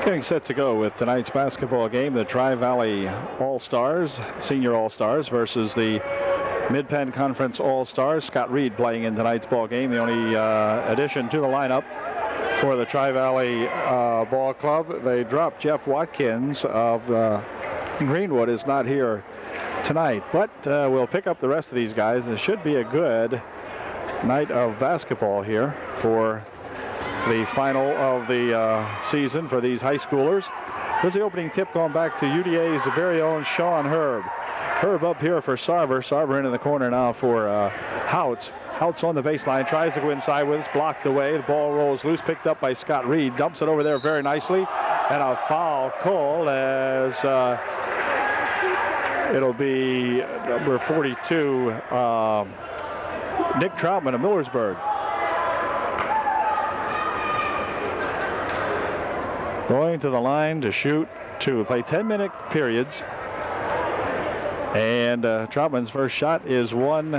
Getting set to go with tonight's basketball game, the Tri-Valley All-Stars, Senior All-Stars versus the Mid-Penn Conference All-Stars. Scott Reed playing in tonight's ball game, the only addition to the lineup for the Tri-Valley Ball Club. They dropped Jeff Watkins of Greenwood, is not here tonight, but we'll pick up the rest of these guys. It should be a good night of basketball here for the final of the season for these high schoolers. Here's the opening tip going back to UDA's very own Sean Herb. Herb up here for Sarver. Sarver into the corner now for Houts. Houts on the baseline, tries to go inside with it, blocked away. The ball rolls loose, picked up by Scott Reed, dumps it over there very nicely, and a foul called as it'll be number 42, Nick Troutman of Millersburg. Going to the line to shoot two. Play 10-minute periods. And Troutman's first shot is one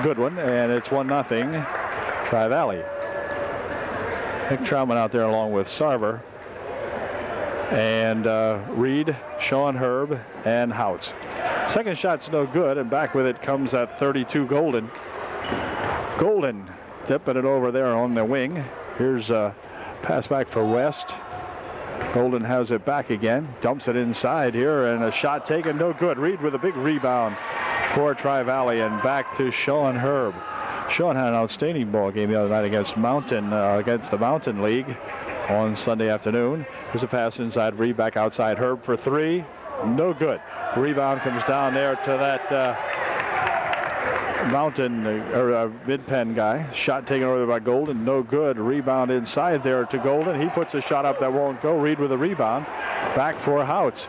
good one, and it's 1-0 Tri-Valley. Nick Troutman out there along with Sarver. And Reed, Sean Herb, and Houts. Second shot's no good, and back with it comes that 32 Golden. Golden tipping it over there on the wing. Here's a pass back for West. Golden has it back again, dumps it inside here, and a shot taken, no good. Reed with a big rebound for Tri-Valley, and back to Sean Herb. Sean had an outstanding ball game the other night against the Mountain League on Sunday afternoon. Here's a pass inside, Reed back outside, Herb for three, no good. Rebound comes down there to that Mid-Penn guy. Shot taken over by Golden, no good. Rebound inside there to Golden. He puts a shot up that won't go. Reed with a rebound. Back for Houts.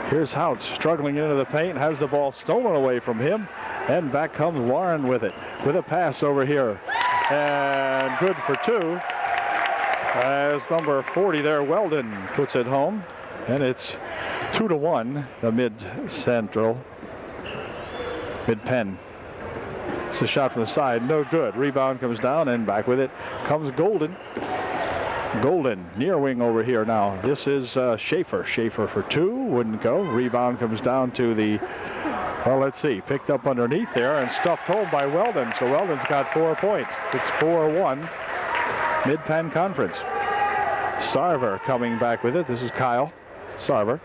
Here's Houts struggling into the paint, has the ball stolen away from him, and back comes Warren with it, with a pass over here. And good for two, as number 40 there, Weldon, puts it home, and it's 2-1, the Mid-Penn. It's a shot from the side, no good. Rebound comes down, and back with it comes Golden. Golden, near wing over here now. This is Schaefer. Schaefer for two, wouldn't go. Rebound comes down to the, well, let's see, picked up underneath there and stuffed home by Weldon. So Weldon's got 4 points. It's 4-1, Mid-Penn Conference. Sarver coming back with it. This is Kyle Sarver.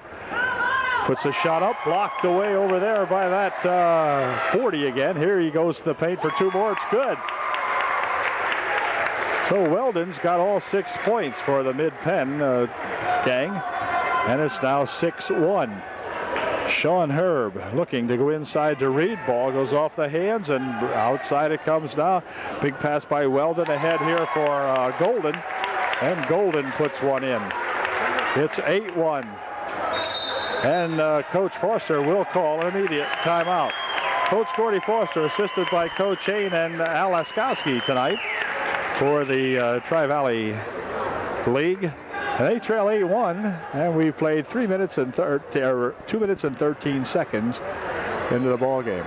Puts a shot up, blocked away over there by that 40 again. Here he goes to the paint for two more. It's good. So Weldon's got all 6 points for the Mid-Penn gang, and it's now 6-1. Sean Herb looking to go inside to Reed. Ball goes off the hands, and outside it comes now. Big pass by Weldon ahead here for Golden, and Golden puts one in. It's 8-1. And Coach Foster will call an immediate timeout. Coach Gordy Foster, assisted by Coach Hain and Al Laskowski tonight for the Tri-Valley League. And they trail 8-1, and we've played 2 minutes and 13 seconds into the ball game.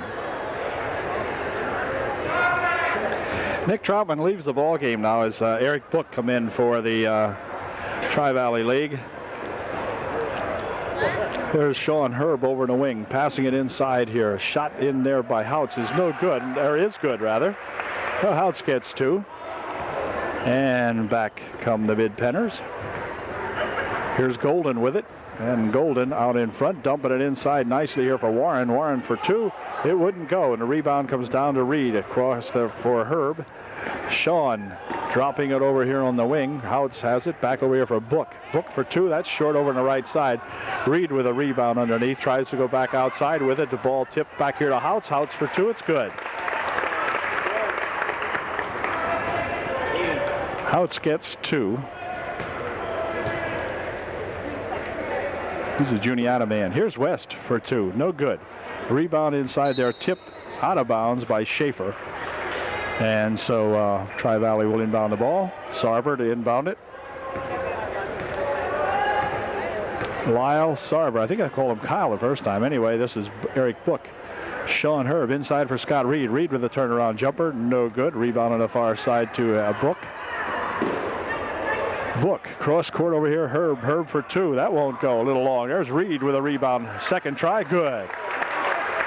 Nick Troutman leaves the ball game now as Eric Book come in for the Tri-Valley League. There's Sean Herb over in the wing, passing it inside here. A shot in there by Houts is no good, or is good rather. Well, Houts gets two. And back come the Mid-Penners. Here's Golden with it, and Golden out in front, dumping it inside nicely here for Warren. Warren for two, it wouldn't go, and the rebound comes down to Reed across for Herb. Sean dropping it over here on the wing. Houts has it back over here for Book. Book for two, that's short over on the right side. Reed with a rebound underneath, tries to go back outside with it. The ball tipped back here to Houts. Houts for two, it's good. Houts gets two. He's a Juniata man. Here's West for two, no good. Rebound inside there, tipped out of bounds by Schaefer. And so Tri-Valley will inbound the ball. Sarver to inbound it. Lyle Sarver. I think I called him Kyle the first time. Anyway, this is Eric Book. Sean Herb inside for Scott Reed. Reed with a turnaround jumper. No good. Rebound on the far side to Book. Book, cross court over here, Herb for two. That won't go, a little long. There's Reed with a rebound. Second try, good.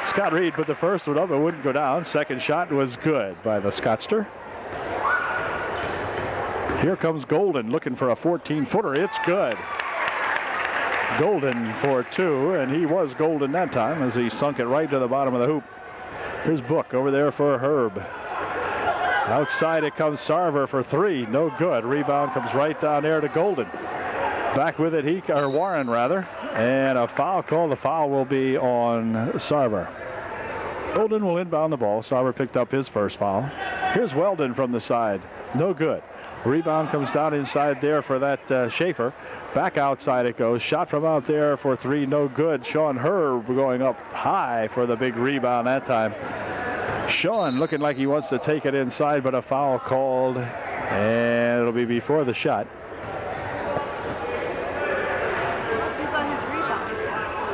Scott Reed put the first one up, it wouldn't go down. Second shot was good by the Scotster. Here comes Golden looking for a 14-footer. It's good. Golden for two, and he was golden that time as he sunk it right to the bottom of the hoop. Here's Book over there for Herb. Outside it comes Sarver for three. No good. Rebound comes right down there to Golden. Back with it, Warren rather. And a foul call. The foul will be on Sarver. Golden will inbound the ball. Sarver picked up his first foul. Here's Weldon from the side. No good. Rebound comes down inside there for that Schaefer. Back outside it goes. Shot from out there for three. No good. Sean Herb going up high for the big rebound that time. Sean looking like he wants to take it inside, but a foul called, and it'll be before the shot.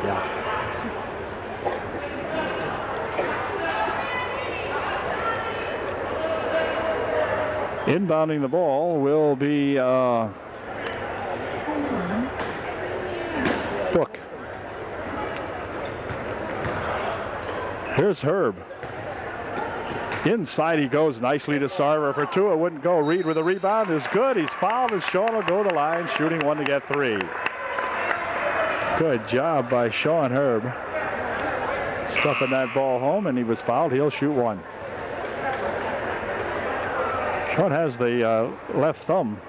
Yeah. Inbounding the ball will be Book. Here's Herb. Inside he goes nicely to Sarver for two. It wouldn't go. Reed with a rebound is good. He's fouled as Sean will go to the line, shooting one to get three. Good job by Sean Herb. Stuffing that ball home, and he was fouled. He'll shoot one. Sean has the left thumb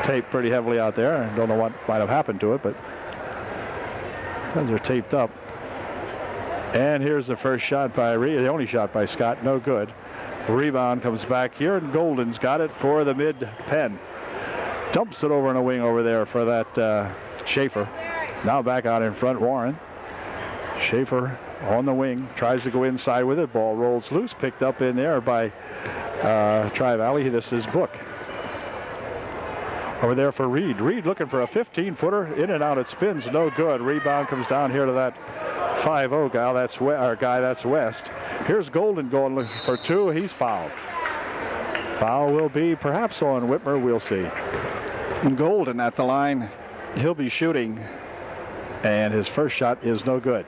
taped pretty heavily out there. I don't know what might have happened to it, but things are taped up. And here's the first shot by Reed, the only shot by Scott, no good. Rebound comes back here, and Golden's got it for the mid-Penn. Dumps it over in a wing over there for that Schaefer. Now back out in front, Warren. Schaefer on the wing, tries to go inside with it. Ball rolls loose, picked up in there by Tri-Valley. This is Book. Over there for Reed. Reed looking for a 15-footer. In and out it spins, no good. Rebound comes down here to that 5-0 guy, that's West. Here's Golden going looking for two. He's fouled. Foul will be perhaps on Whitmer. We'll see. And Golden at the line. He'll be shooting. And his first shot is no good.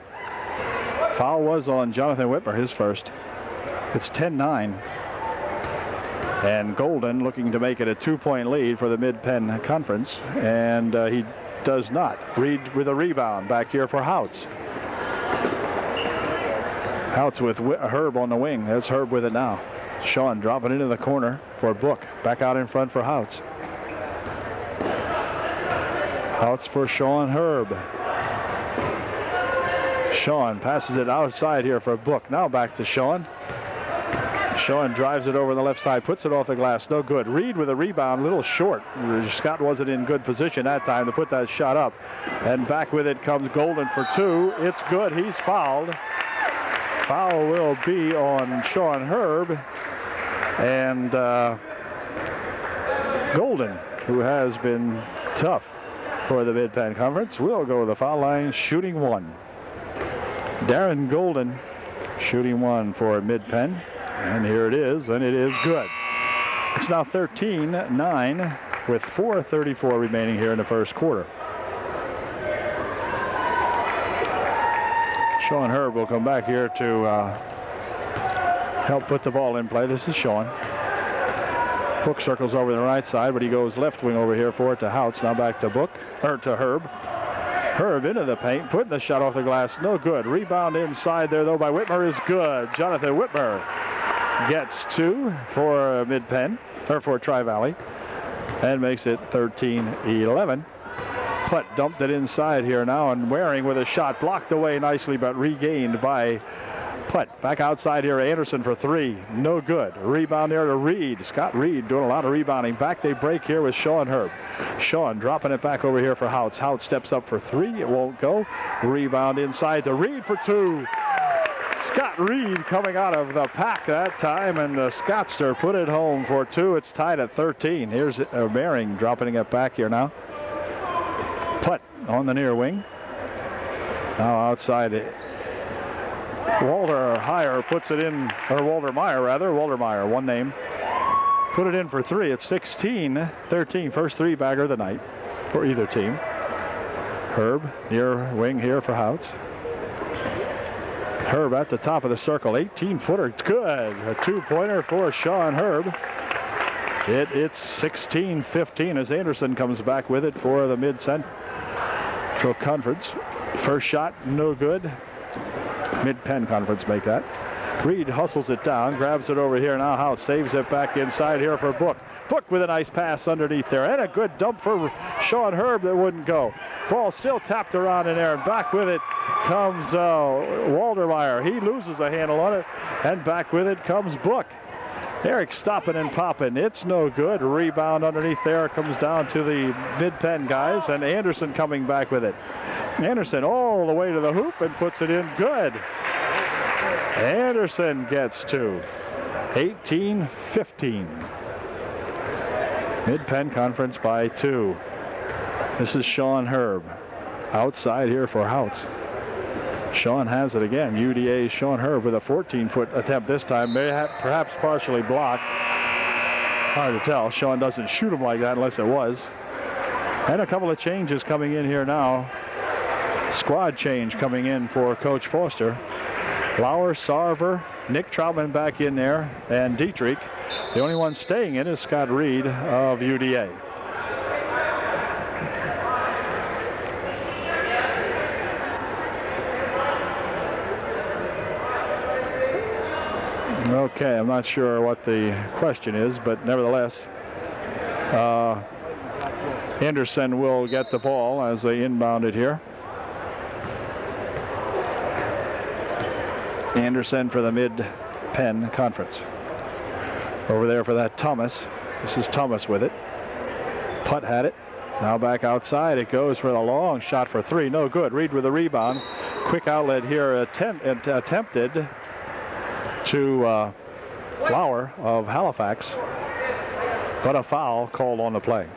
Foul was on Jonathan Whitmer, his first. It's 10-9. And Golden looking to make it a 2-point lead for the Mid-Penn Conference. And he does not. Reed with a rebound back here for Houts. Houts with Herb on the wing. There's Herb with it now. Sean dropping into the corner for Book. Back out in front for Houts. Houts for Sean Herb. Sean passes it outside here for Book. Now back to Sean. Sean drives it over the left side, puts it off the glass, no good. Reed with a rebound, a little short. Scott wasn't in good position that time to put that shot up. And back with it comes Golden for two. It's good, he's fouled. Foul will be on Sean Herb. And Golden, who has been tough for the Mid-Penn Conference, will go to the foul line, shooting one. Darren Golden shooting one for Mid-Penn. And here it is, and it is good. It's now 13-9 with 4:34 remaining here in the first quarter. Sean Herb will come back here to help put the ball in play. This is Sean. Book circles over the right side, but he goes left wing over here for it to Houts. Now back to Herb. Herb into the paint, putting the shot off the glass, no good. Rebound inside there though by Whitmer is good. Jonathan Whitmer gets two for Mid-Penn, or for Tri-Valley, and makes it 13-11. Putt dumped it inside here now, and Waring with a shot blocked away nicely, but regained by Putt. Back outside here, Anderson for three, no good. Rebound there to Reed. Scott Reed doing a lot of rebounding. Back they break here with Sean Herb. Sean dropping it back over here for Houts. Houts steps up for three, it won't go. Rebound inside to Reed for two. Scott Reed coming out of the pack that time, and the Scotster put it home for two. It's tied at 13. Here's Waring dropping it back here now. Putt on the near wing. Now outside it. Walter Meyer puts it in, or Walter Meyer rather. Walter Meyer, one name. put it in for three. It's 16-13. First three-bagger of the night for either team. Herb near wing here for Houts. Herb at the top of the circle. 18-footer. Good. A two-pointer for Sean Herb. It's 16-15 as Anderson comes back with it for the Mid-Central Conference. First shot, no good. Mid-Penn Conference make that. Reed hustles it down, grabs it over here. Now House saves it back inside here for Book. Book with a nice pass underneath there. And a good dump for Sean Herb that wouldn't go. Ball still tapped around in there. And back with it comes Waldermeyer. He loses a handle on it. And back with it comes Book. Eric stopping and popping. It's no good. Rebound underneath there comes down to the Mid-Penn guys. And Anderson coming back with it. Anderson all the way to the hoop and puts it in good. Anderson gets two. 18-15. Mid-Penn Conference by two. This is Sean Herb. Outside here for Houts. Sean has it again. UDA's Sean Herb with a 14-foot attempt this time. Perhaps partially blocked. Hard to tell. Sean doesn't shoot him like that unless it was. And a couple of changes coming in here now. Squad change coming in for Coach Foster. Lauer, Sarver, Nick Troutman back in there, and Dietrich. The only one staying in is Scott Reed of UDA. Okay, I'm not sure what the question is, but nevertheless, Anderson will get the ball as they inbound it here. Anderson for the Mid-Penn Conference. Over there for that Thomas. This is Thomas with it. Putt had it. Now back outside. It goes for the long shot for three. No good. Reed with the rebound. Quick outlet here attempted to Lauer of Halifax. But a foul called on the play.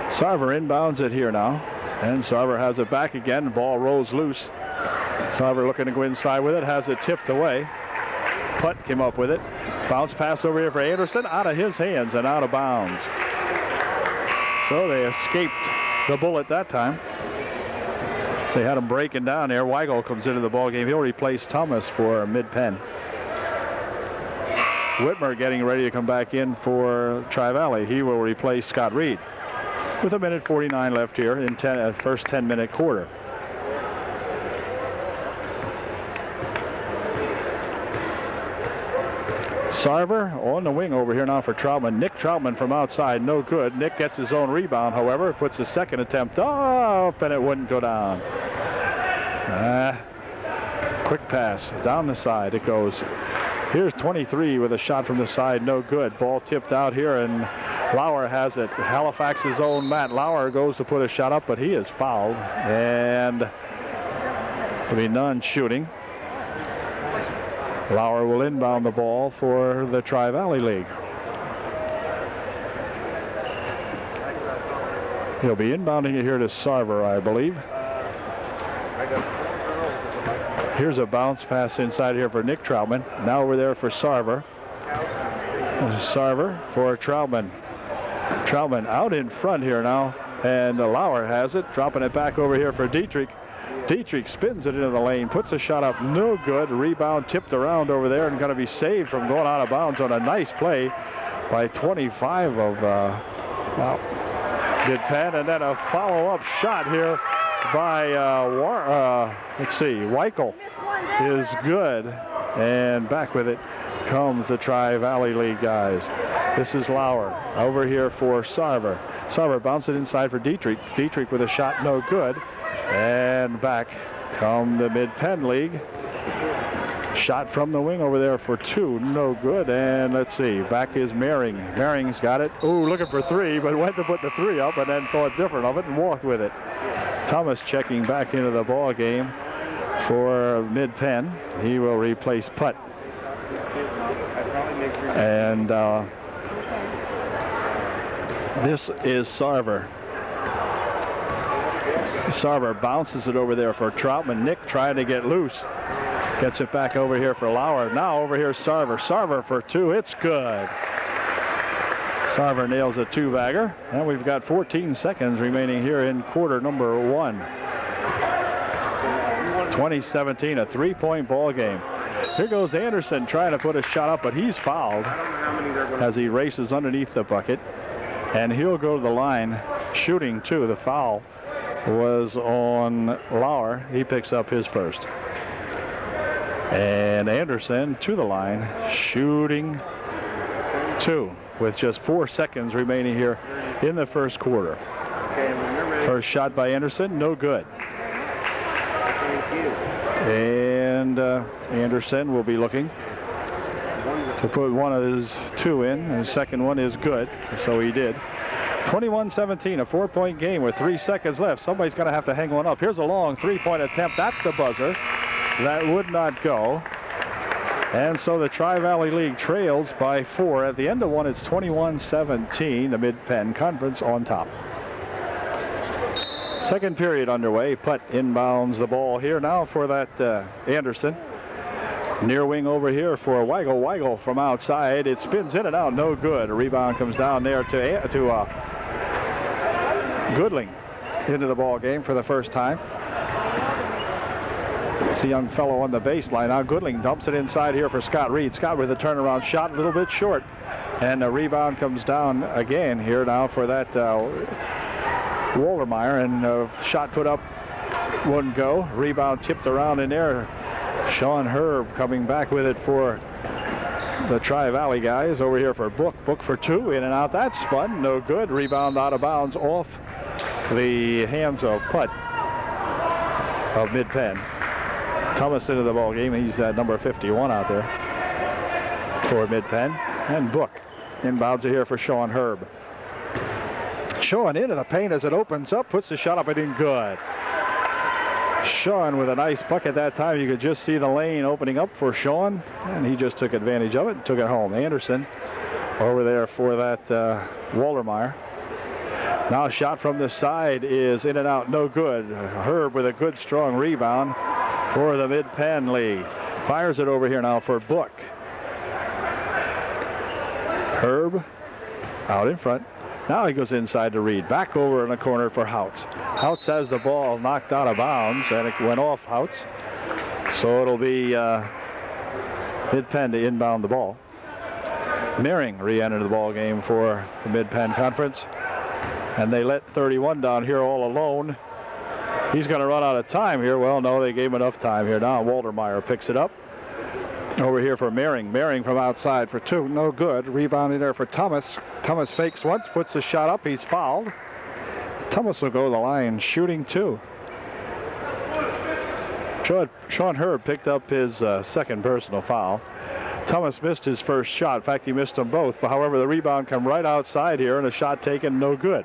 Sarver inbounds it here now. And Sarver has it back again. The ball rolls loose. Sarver looking to go inside with it, has it tipped away. Putt came up with it. Bounce pass over here for Anderson, out of his hands and out of bounds. So they escaped the bullet that time. So they had him breaking down there. Weigel comes into the ball game. He'll replace Thomas for Mid-Penn. Whitmer getting ready to come back in for Tri-Valley. He will replace Scott Reed with 1:49 left here in first 10-minute quarter. Sarver on the wing over here now for Troutman. Nick Troutman from outside, no good. Nick gets his own rebound, however, puts his second attempt up, and it wouldn't go down. Quick pass down the side it goes. Here's 23 with a shot from the side, no good. Ball tipped out here, and Lauer has it. Halifax's own Matt Lauer goes to put a shot up, but he is fouled, and there'll be none shooting. Lauer will inbound the ball for the Tri-Valley League. He'll be inbounding it here to Sarver, I believe. Here's a bounce pass inside here for Nick Troutman. Now over there for Sarver. Sarver for Troutman. Troutman out in front here now, and Lauer has it, dropping it back over here for Dietrich. Dietrich spins it into the lane, puts a shot up, no good. Rebound tipped around over there and going to be saved from going out of bounds on a nice play by 25 of Mid-Penn. And then a follow-up shot here by, Weichel is good. And back with it comes the Tri-Valley League guys. This is Lauer over here for Sarver. Sarver bounces it inside for Dietrich. Dietrich with a shot, no good. And back come the Mid-Penn League. Shot from the wing over there for two, no good. And let's see, back is Mehring. Mehring's got it. Ooh, looking for three, but went to put the three up and then thought different of it and walked with it. Thomas checking back into the ball game for Mid-Penn. He will replace Putt. And this is Sarver. Sarver bounces it over there for Troutman. Nick trying to get loose. Gets it back over here for Lauer. Now over here Sarver. Sarver for two. It's good. Sarver nails a two-bagger. And we've got 14 seconds remaining here in quarter number 1. 2017, a three-point ball game. Here goes Anderson trying to put a shot up, but he's fouled as he races underneath the bucket. And he'll go to the line shooting two. The foul was on Lauer. He picks up his first. And Anderson to the line shooting two with just 4 seconds remaining here in the first quarter. First shot by Anderson, no good. And Anderson will be looking to put one of his two in, and the second one is good, so he did. 21-17, a 4-point game with 3 seconds left. Somebody's going to have to hang one up. Here's a long three-point attempt at the buzzer. That would not go. And so the Tri-Valley League trails by 4. At the end of one, it's 21-17, the Mid-Penn Conference on top. Second period underway. Putt inbounds the ball here now for that Anderson. Near wing over here for Weigel. Weigel from outside. It spins in and out. No good. A rebound comes down there to Goodling into the ball game for the first time. It's a young fellow on the baseline. Now Goodling dumps it inside here for Scott Reed. Scott with a turnaround shot, a little bit short. And the rebound comes down again here now for that Waldermeyer. And shot put up wouldn't go. Rebound tipped around in there. Sean Herb coming back with it for the Tri-Valley guys. Over here for Book. Book for two. In and out. That spun. No good. Rebound out of bounds off the hands of Putt of Mid-Penn. Thomas into the ball game. He's number 51 out there for Mid-Penn. And Book inbounds it here for Sean Herb. Sean into the paint as it opens up. Puts the shot up and in good. Sean with a nice bucket that time. You could just see the lane opening up for Sean, and he just took advantage of it and took it home. Anderson over there for that Waldermeyer. Now a shot from the side is in and out, no good. Herb with a good strong rebound for the Mid-Penn League. Fires it over here now for Book. Herb out in front. Now he goes inside to Reed. Back over in the corner for Houts. Houts has the ball knocked out of bounds, and it went off Houts. So it'll be Mid-Penn to inbound the ball. Meering re-entered the ball game for the Mid-Penn Conference. And they let 31 down here all alone. He's going to run out of time here. Well, no, they gave him enough time here. Now Waldermeyer picks it up. Over here for Meering. Meering from outside for two. No good. Rebounding there for Thomas. Thomas fakes once, puts the shot up. He's fouled. Thomas will go to the line shooting two. Sean Herb picked up his second personal foul. Thomas missed his first shot. In fact, he missed them both. But however, the rebound come right outside here, and a shot taken, no good.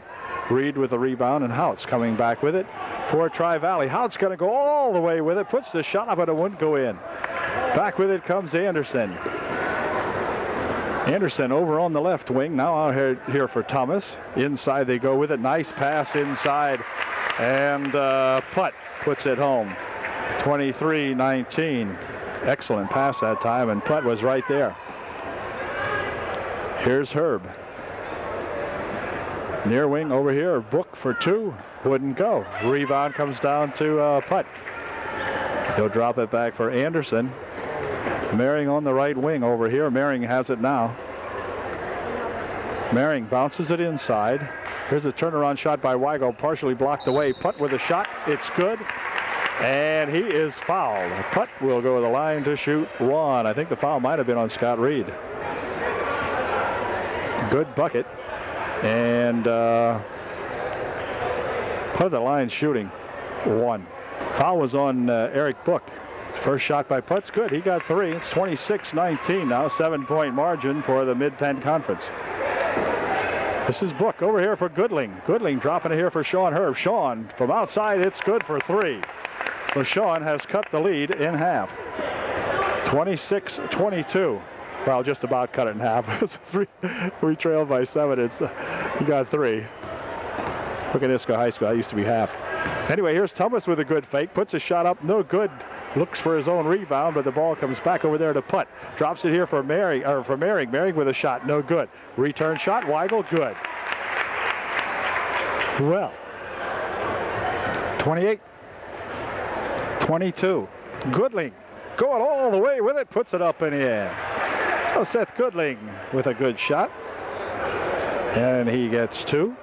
Reed with the rebound, and Houts coming back with it for Tri-Valley. Houts going to go all the way with it. Puts the shot up, but it wouldn't go in. Back with it comes Anderson. Anderson over on the left wing. Now out here for Thomas. Inside they go with it. Nice pass inside. And Putt puts it home. 23-19. Excellent pass that time, and Putt was right there. Here's Herb. Near wing over here. Book for two. Wouldn't go. Rebound comes down to Putt. He'll drop it back for Anderson. Meering on the right wing over here. Meering has it now. Meering bounces it inside. Here's a turnaround shot by Weigel, partially blocked away. Putt with a shot. It's good. And he is fouled. Putt will go to the line to shoot one. I think the foul might have been on Scott Reed. Good bucket. And Putt at the line shooting one. Foul was on Eric Book. First shot by Putt's good. He got three. It's 26-19 now. 7-point margin for the Mid-Penn Conference. This is Book over here for Goodling. Goodling dropping it here for Sean Herb. Sean from outside. It's good for three. So Sean has cut the lead in half. 26-22. Well, just about cut it in half. We trailed by 7. He got three. Look at Isco High School. That used to be half. Anyway, here's Thomas with a good fake. Puts a shot up. No good. looks for his own rebound, but the ball comes back over there to Putt. Drops it here for Mary, or for Merring. Merring with a shot, no good. Return shot, Weigel, good. Well, 28-22. Goodling going all the way with it, puts it up in the air. So Seth Goodling with a good shot. And he gets 2.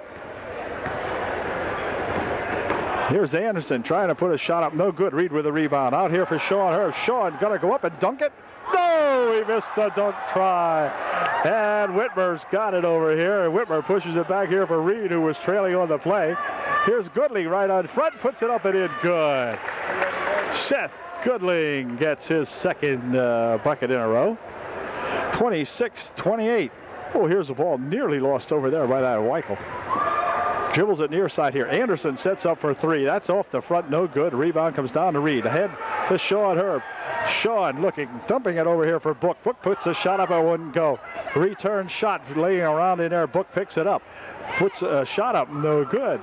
Here's Anderson trying to put a shot up. No good. Reed with a rebound. Out here for Sean Herb. Sean going to go up and dunk it. No! He missed the dunk try. And Whitmer's got it over here. And Whitmer pushes it back here for Reed, who was trailing on the play. Here's Goodling right on front. Puts it up and in. Good. Seth Goodling gets his second bucket in a row. 26-28. Oh, here's the ball nearly lost over there by that Weigel. Dribbles it near side here. Anderson sets up for 3. That's off the front, no good. Rebound comes down to Reed. Ahead to Sean Herb. Sean looking, dumping it over here for Book. Book puts a shot up, it wouldn't go. Return shot laying around in there. Book picks it up. Puts a shot up, no good.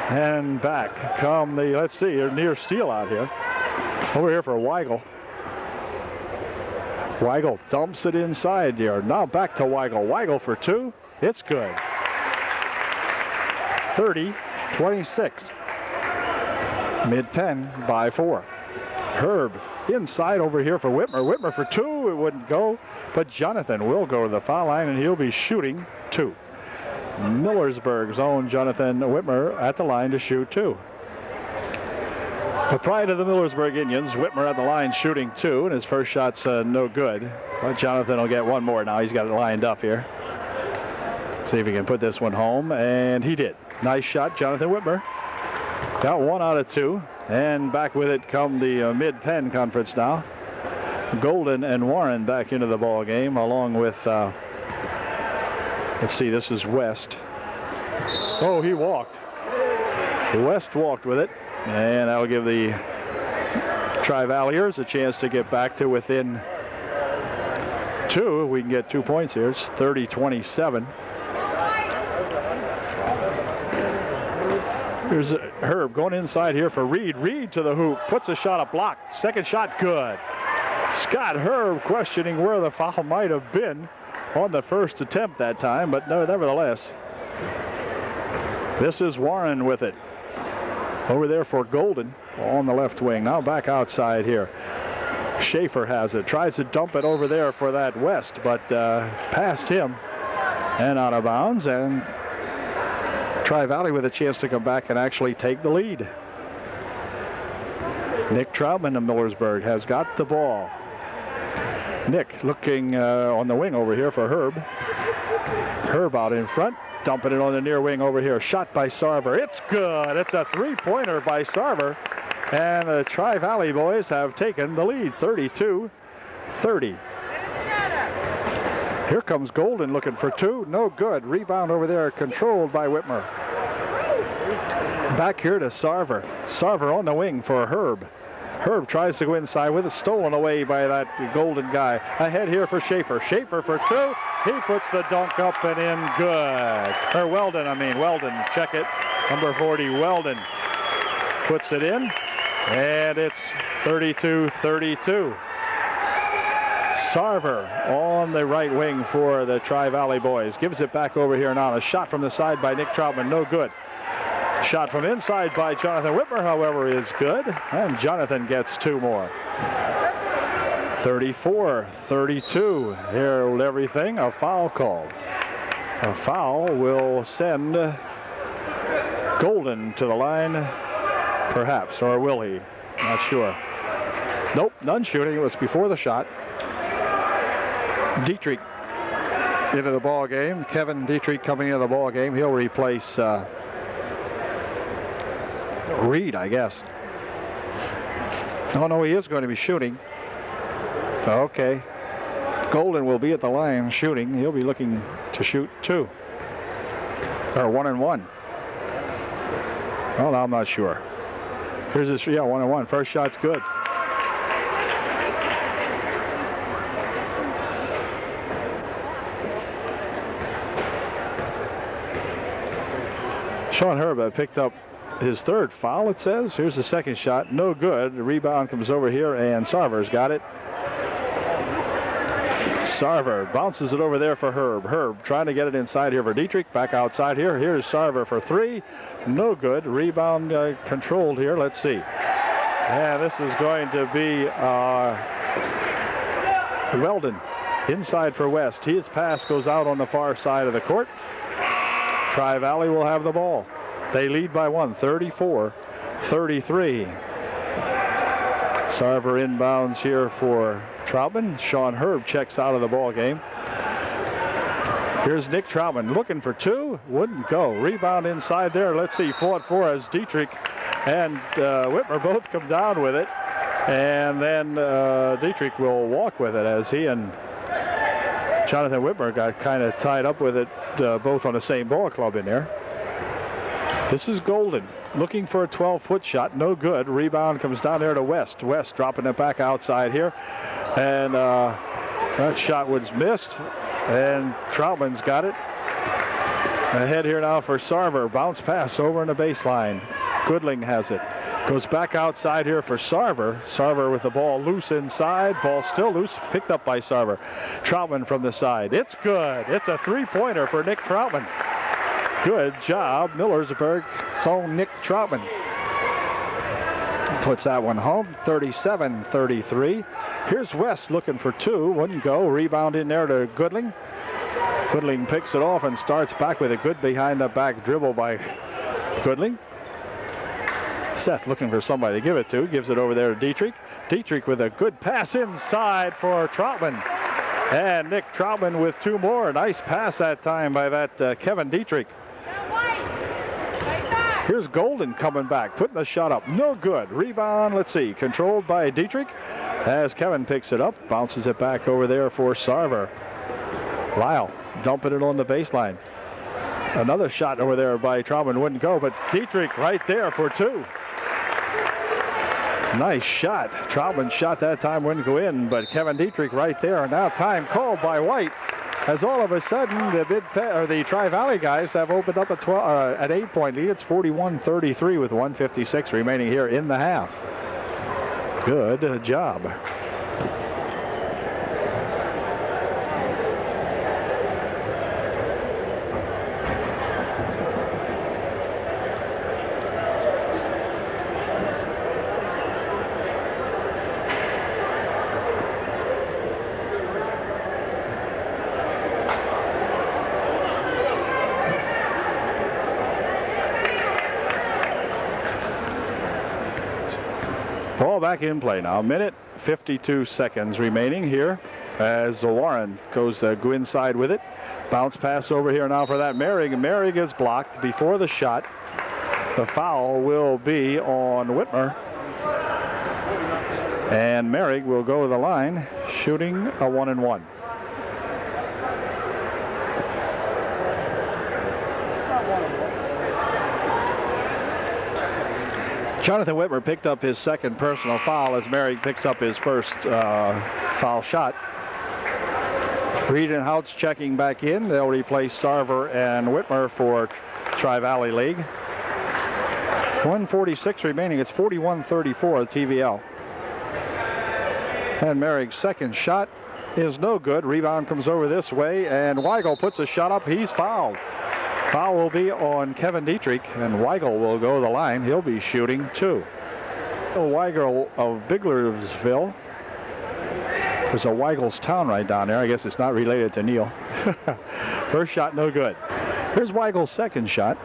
And back come the, let's see, near steal out here. Over here for Weigel. Weigel dumps it inside here. Now back to Weigel. Weigel for 2. It's good. 30-26. Mid-Penn by 4. Herb inside over here for Whitmer. Whitmer for 2. It wouldn't go, but Jonathan will go to the foul line, and he'll be shooting 2. Millersburg's own Jonathan Whitmer at the line to shoot 2. The pride of the Millersburg Indians, Whitmer at the line shooting 2, and his first shot's no good. But Jonathan will get one more now. He's got it lined up here. See if he can put this one home, and he did. Nice shot, Jonathan Whitmer. Got 1 out of 2, and back with it come the Mid-Penn Conference now. Golden and Warren back into the ball game, along with, let's see, this is West. Oh, he walked. West walked with it, and that'll give the Tri-Valleyers a chance to get back to within 2. We can get 2 points here. It's 30-27. Here's Herb going inside here for Reed. Reed to the hoop, puts a shot up, blocked. Second shot, good. Scott Herb questioning where the foul might have been on the first attempt that time, but no, nevertheless. This is Warren with it. Over there for Golden on the left wing. Now back outside here. Schaefer has it. Tries to dump it over there for that West, but past him and out of bounds. And Tri-Valley with a chance to come back and actually take the lead. Nick Troutman of Millersburg has got the ball. Nick looking on the wing over here for Herb. Herb out in front. Dumping it on the near wing over here. Shot by Sarver. It's good. It's a 3-pointer by Sarver. And the Tri-Valley boys have taken the lead, 32-30. Here comes Golden looking for 2. No good. Rebound over there controlled by Whitmer. Back here to Sarver. Sarver on the wing for Herb. Herb tries to go inside with it. Stolen away by that Golden guy. Ahead here for Schaefer. Schaefer for 2. He puts the dunk up and in, good. Or Weldon, Weldon, check it. Number 40, Weldon puts it in. And it's 32-32. Sarver on the right wing for the Tri-Valley boys. Gives it back over here now. A shot from the side by Nick Troutman, no good. Shot from inside by Jonathan Whitmer, however, is good. And Jonathan gets 2 more. 34-32. Here, everything. A foul called. A foul will send Golden to the line, perhaps, or will he? Not sure. Nope, none shooting. It was before the shot. Dietrich into the ball game. Kevin Dietrich coming into the ball game. He'll replace Reed, I guess. Oh no, he is going to be shooting. Okay. Golden will be at the line shooting. He'll be looking to shoot 2. Or 1 and 1. Well, I'm not sure. Here's this, 1 and 1. First shot's good. Sean Herb picked up his third foul, it says. Here's the second shot. No good. The rebound comes over here, and Sarver's got it. Sarver bounces it over there for Herb. Herb trying to get it inside here for Dietrich. Back outside here. Here's Sarver for three. No good. Rebound controlled here. Let's see. And this is going to be Weldon inside for West. His pass goes out on the far side of the court. Tri-Valley will have the ball. They lead by one, 34-33. Sarver inbounds here for Troutman. Sean Herb checks out of the ball game. Here's Nick Troutman looking for two. Wouldn't go. Rebound inside there. Let's see. Fought for as Dietrich and Whitmer both come down with it. And then Dietrich will walk with it as he and Jonathan Whitmer got kind of tied up with it, both on the same ball club in there. This is Golden looking for a 12-foot shot. No good. Rebound comes down there to West. West dropping it back outside here. And that shot was missed. And Troutman's got it. Ahead here now for Sarver. Bounce pass over in the baseline. Goodling has it. Goes back outside here for Sarver. Sarver with the ball loose inside. Ball still loose. Picked up by Sarver. Troutman from the side. It's good. It's a three-pointer for Nick Troutman. Good job. Millersburg saw Nick Troutman. Puts that one home. 37-33. Here's West looking for two. Wouldn't go. Rebound in there to Goodling. Goodling picks it off and starts back with a good behind-the-back dribble by Goodling. Seth looking for somebody to give it to. Gives it over there to Dietrich. Dietrich with a good pass inside for Troutman. And Nick Troutman with two more. Nice pass that time by that Kevin Dietrich. Here's Golden coming back, putting the shot up. No good. Rebound, let's see, controlled by Dietrich as Kevin picks it up. Bounces it back over there for Sarver. Lyle dumping it on the baseline. Another shot over there by Troutman wouldn't go, but Dietrich right there for two. Nice shot. Troutman shot that time, wouldn't go in, but Kevin Dietrich right there. And now time called by White, as all of a sudden the Tri-Valley guys have opened up an 8-point lead. It's 41-33 with 1:56 remaining here in the half. Good job. Ball back in play now. Minute 52 seconds remaining here as Warren goes to go inside with it. Bounce pass over here now for that Merrig. Merrig is blocked before the shot. The foul will be on Whitmer. And Merrig will go to the line shooting a 1-and-1. Jonathan Whitmer picked up his second personal foul as Merrig picks up his first foul shot. Reed and Houts checking back in. They'll replace Sarver and Whitmer for Tri-Valley League. 1:46 remaining. It's 41-34 TVL. And Merrig's second shot is no good. Rebound comes over this way, and Weigel puts a shot up. He's fouled. Foul will be on Kevin Dietrich, and Weigel will go to the line. He'll be shooting two. Weigel of Biglersville. There's a Weigel's Town right down there. I guess it's not related to Neil. First shot, no good. Here's Weigel's second shot,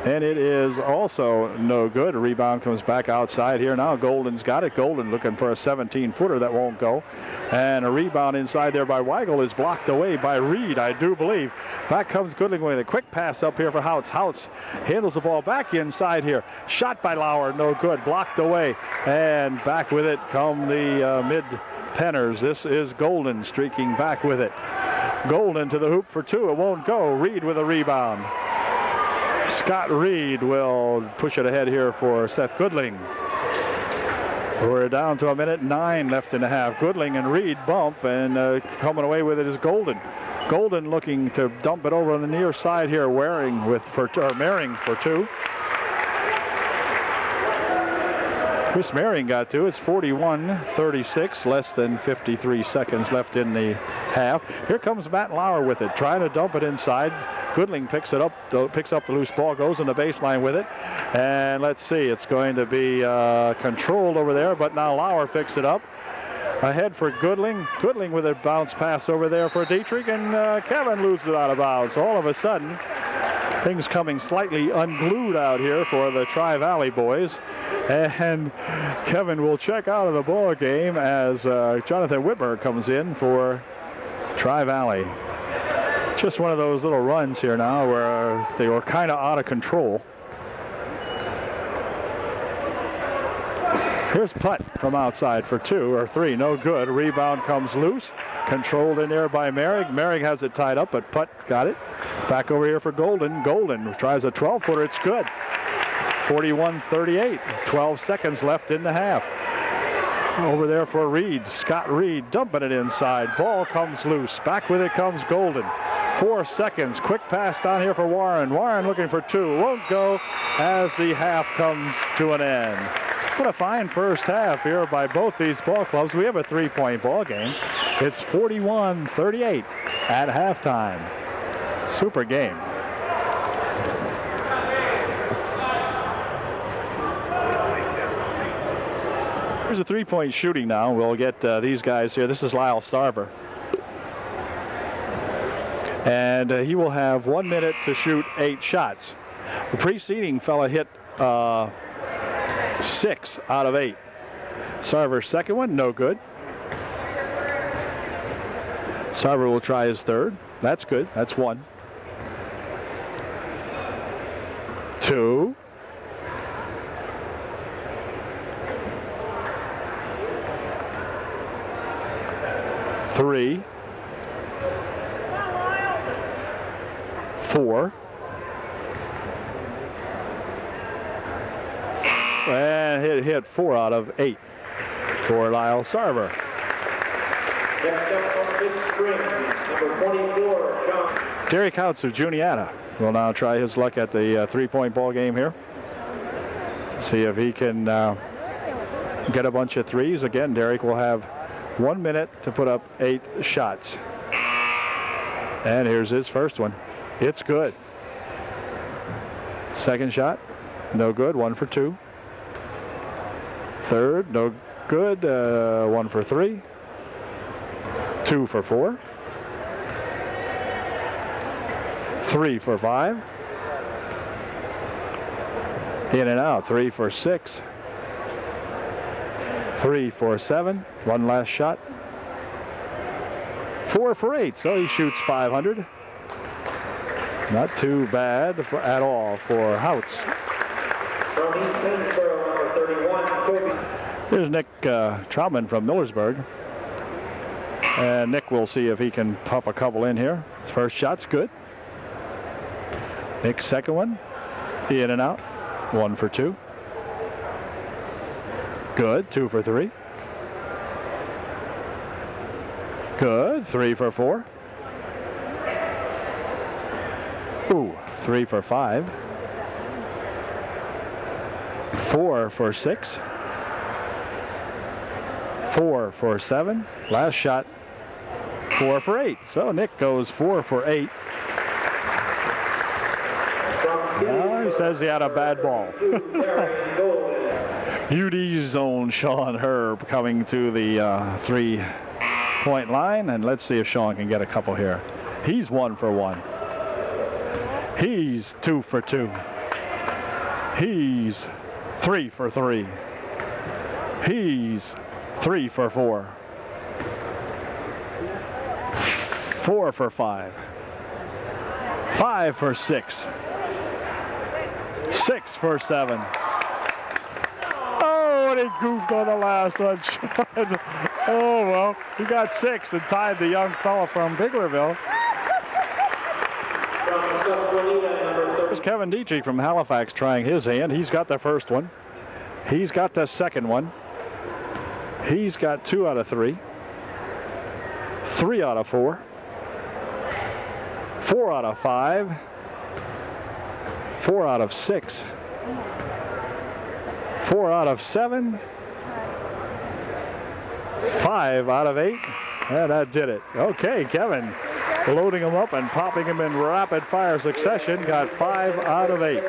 and it is also no good. A rebound comes back outside here. Now Golden's got it. Golden looking for a 17-footer that won't go. And a rebound inside there by Weigel is blocked away by Reed, I do believe. Back comes Goodling with a quick pass up here for Houts. Houts handles the ball back inside here. Shot by Lauer, no good. Blocked away. And back with it come the mid-penners. This is Golden streaking back with it. Golden to the hoop for two. It won't go. Reed with a rebound. Scott Reed will push it ahead here for Seth Goodling. We're down to a minute 9 left in the half. Goodling and Reed bump, and coming away with it is Golden. Golden looking to dump it over on the near side here, Merring for two. Chris Marion got two. It's 41-36, less than 53 seconds left in the half. Here comes Matt Lauer with it, trying to dump it inside. Goodling picks up the loose ball, goes on the baseline with it. And let's see, it's going to be controlled over there, but now Lauer picks it up. Ahead for Goodling. Goodling with a bounce pass over there for Dietrich, and Kevin loses it out of bounds. All of a sudden, things coming slightly unglued out here for the Tri-Valley boys. And Kevin will check out of the ball game as Jonathan Whitmer comes in for Tri-Valley. Just one of those little runs here now where they were kind of out of control. Here's Putt from outside for 2 or 3, no good. Rebound comes loose, controlled in there by Merrick. Merrick has it tied up, but Putt got it. Back over here for Golden. Golden tries a 12-footer, it's good. 41-38, 12 seconds left in the half. Over there for Reed, Scott Reed dumping it inside. Ball comes loose, back with it comes Golden. 4 seconds, quick pass down here for Warren. Warren looking for 2, won't go as the half comes to an end. What a fine first half here by both these ball clubs. We have a 3-point ball game. It's 41-38 at halftime. Super game. Here's a 3-point shooting now. We'll get these guys here. This is Lyle Sarver. And he will have 1 minute to shoot 8 shots. The preceding fella hit 6 out of 8. Sarver's second one, no good. Sarver will try his third. That's good. That's 1. 2. 3. 4. And hit 4 out of 8 for Lyle Sarver. Derek Houts of Juniata will now try his luck at the 3-point ball game here. See if he can get a bunch of threes. Again, Derek will have 1 minute to put up 8 shots. And here's his first one. It's good. Second shot, no good. 1 for 2. Third, no good. 1 for 3. 2 for 4. 3 for 5. In and out. 3 for 6. 3 for 7. One last shot. 4 for 8. So he shoots 500. Not too bad at all for Houts. Here's Nick Troutman from Millersburg. And Nick will see if he can pump a couple in here. His first shot's good. Nick's second one, in and out. 1 for 2. Good. 2 for 3. Good. 3 for 4. Ooh, 3 for 5. 4 for 6. 4 for 7. Last shot, 4 for 8. So Nick goes 4 for 8. Well, he says he had a bad ball. UD's own Sean Herb coming to the 3-point line. And let's see if Sean can get a couple here. He's 1 for 1. He's 2 for 2. He's 3 for 3. He's 3 for 4. 4 for 5. 5 for 6. 6 for 7. Oh, and he goofed on the last one. Oh, well, he got 6 and tied the young fella from Biglerville. There's Kevin Dietrich from Halifax trying his hand. He's got the first one. He's got the second one. He's got 2 out of 3. 3 out of 4. 4 out of 5. 4 out of 6. 4 out of 7. 5 out of 8. And that did it. Okay, Kevin loading them up and popping them in rapid fire succession. Got 5 out of 8.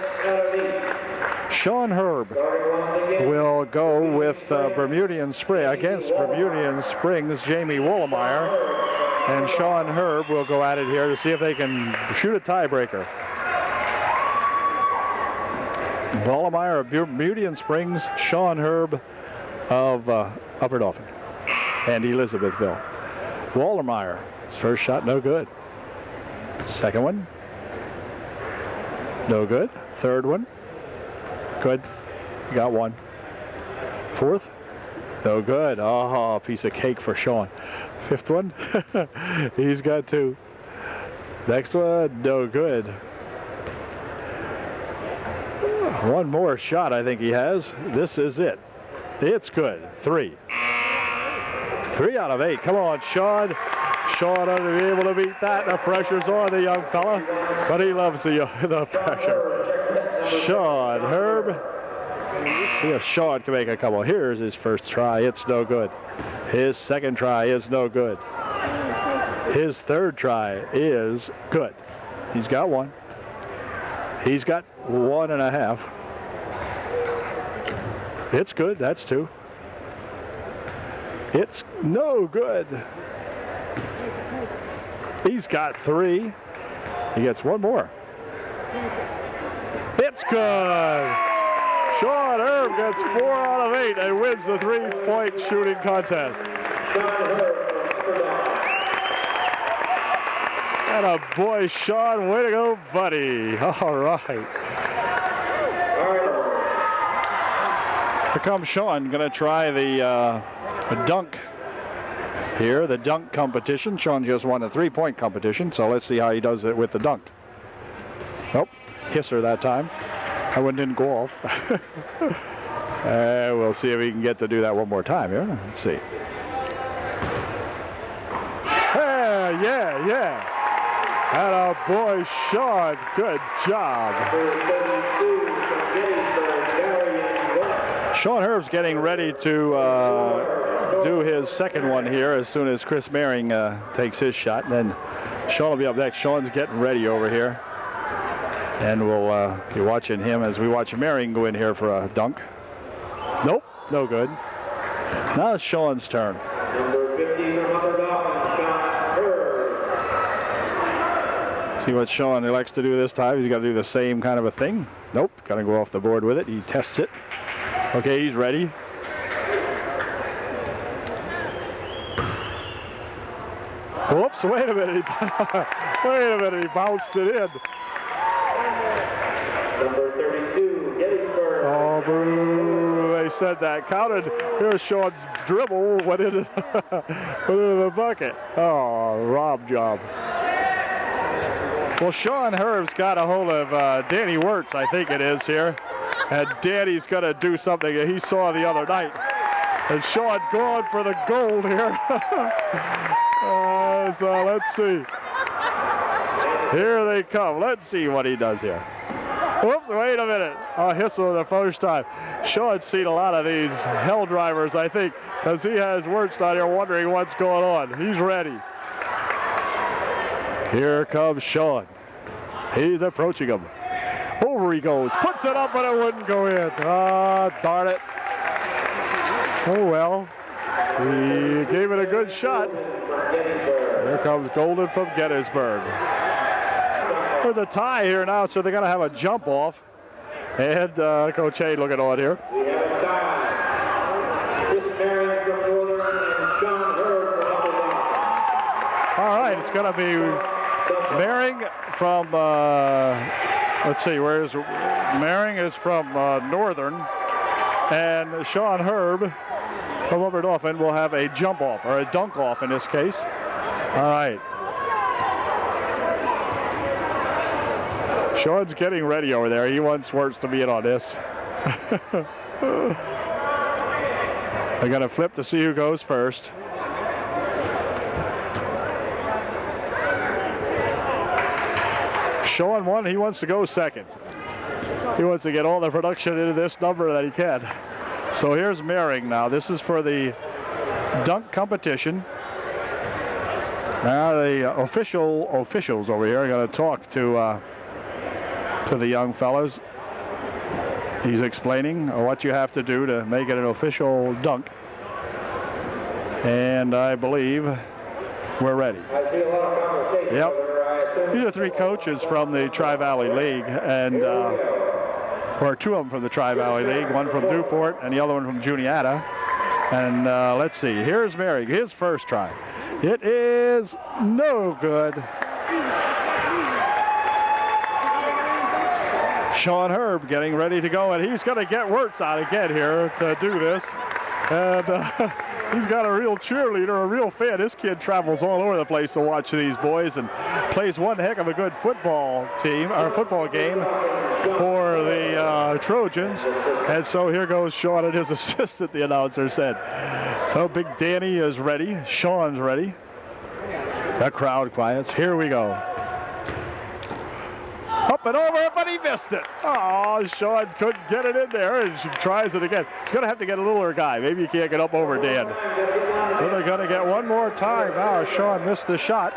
Sean Herb will go with Bermudian Spring against Bermudian Springs' Jamie Wollemeyer. And Sean Herb will go at it here to see if they can shoot a tiebreaker. Wollemeyer of Bermudian Springs, Sean Herb of Upper Dauphin and Elizabethville. Wollemeyer, his first shot, no good. Second one, no good. Third one, good. He got one. Fourth, no good. Oh, piece of cake for Sean. Fifth one, he's got 2. Next one, no good. One more shot I think he has. This is it. It's good. 3. 3 out of 8. Come on, Sean. Sean ought to be able to beat that. The pressure's on the young fella, but he loves the pressure. Sean Herb. Let's see if Sean can make a couple. Here's his first try. It's no good. His second try is no good. His third try is good. He's got 1. He's got 1.5. It's good. That's 2. It's no good. He's got 3. He gets 1 more. It's good. Sean Herb gets 4 out of 8 and wins the 3-point shooting contest. And a boy, Sean, way to go, buddy. All right. Here comes Sean, going to try the dunk here, the dunk competition. Sean just won the 3-point competition, so let's see how he does it with the dunk. Nope, hisser that time. That one didn't go off. We'll see if he can get to do that one more time here. Let's see. Yeah. And a boy, Sean, good job. Sean Herb's getting ready to do his second one here as soon as Chris Mehring takes his shot. And then Sean will be up next. Sean's getting ready over here. And we'll be watching him as we watch Mehring go in here for a dunk. Nope, no good. Now it's Sean's turn. Number 50 from Upper Dauphin, Sean Herb. See what Sean elects to do this time. He's got to do the same kind of a thing. Nope, got to go off the board with it. He tests it. Okay, he's ready. Whoops, wait a minute. Wait a minute, he bounced it in. Number 32, Gettysburg. Oh, boo. They said that. Counted. Here's Sean's dribble. Went into the bucket. Oh, rob job. Well, Sean Herb's got a hold of Danny Wirtz, I think it is here. And Danny's going to do something that he saw the other night. And Sean going for the gold here. So let's see. Here they come. Let's see what he does here. Whoops, wait a minute. A whistle the first time. Sean's seen a lot of these hell drivers, I think, because he has Wirtz out here wondering what's going on. He's ready. Here comes Sean. He's approaching him. Over he goes. Puts it up, but it wouldn't go in. Ah, darn it. Oh, well. He gave it a good shot. Here comes Golden from Gettysburg. There's a tie here now, so they're going to have a jump off. And Coach Hay looking on here. We have a tie. Chris Mehring from Northern and Sean Herb from Upper Dauphin. All right, it's going to be Mehring from, let's see, where's Mehring is from Northern. And Sean Herb from Upper Dauphin will have a jump off, or a dunk off in this case. All right. Sean's getting ready over there. He wants Wirtz to be in on this. They're going to flip to see who goes first. Sean won. He wants to go second. He wants to get all the production into this number that he can. So here's Mehring now. This is for the dunk competition. Now the officials over here are going to talk to the young fellows. He's explaining what you have to do to make it an official dunk. And I believe we're ready. I see a lot of conversation. Yep. These are 3 coaches from the Tri-Valley League, and or 2 of them from the Tri-Valley League, one from Newport and the other one from Juniata. And let's see, here's Mehring, his first try. It is no good. Sean Herb getting ready to go, and he's going to get Wirtz out again here to do this. And he's got a real cheerleader, a real fan. This kid travels all over the place to watch these boys and plays one heck of a good football team, or football game for the Trojans. And so here goes Sean and his assistant, the announcer said. So Big Danny is ready. Sean's ready. The crowd quiets. Here we go. Up and over, but he missed it. Oh, Sean couldn't get it in there, and she tries it again. He's going to have to get a littler guy. Maybe he can't get up over Dan. So they're going to get one more time. Now Sean missed the shot,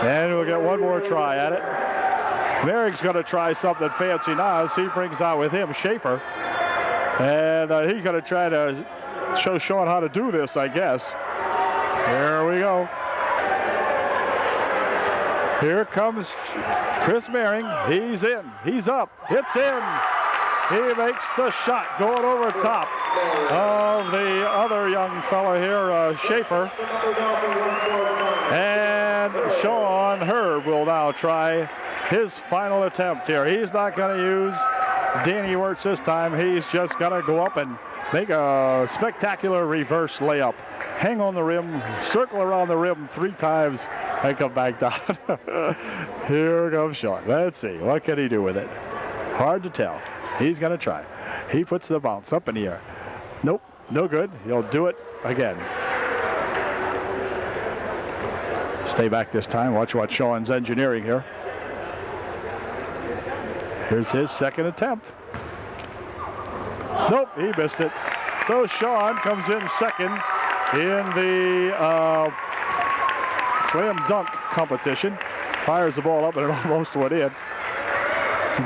and we'll get one more try at it. Mehring's going to try something fancy now as he brings out with him Schaefer. And he's going to try to show Sean how to do this, I guess. Here we go. Here comes Chris Mehring. He's in. He's up. It's in. He makes the shot going over top of the other young fella here, Schaefer. And Sean Herb will now try his final attempt here. He's not going to use Danny Wirtz this time. He's just going to go up and make a spectacular reverse layup. Hang on the rim, circle around the rim 3 times, and come back down. Here comes Sean. Let's see. What can he do with it? Hard to tell. He's going to try. He puts the bounce up in the air. Nope. No good. He'll do it again. Stay back this time. Watch what Sean's engineering here. Here's his second attempt. Nope. He missed it. So Sean comes in second in the slam dunk competition. Fires the ball up and it almost went in.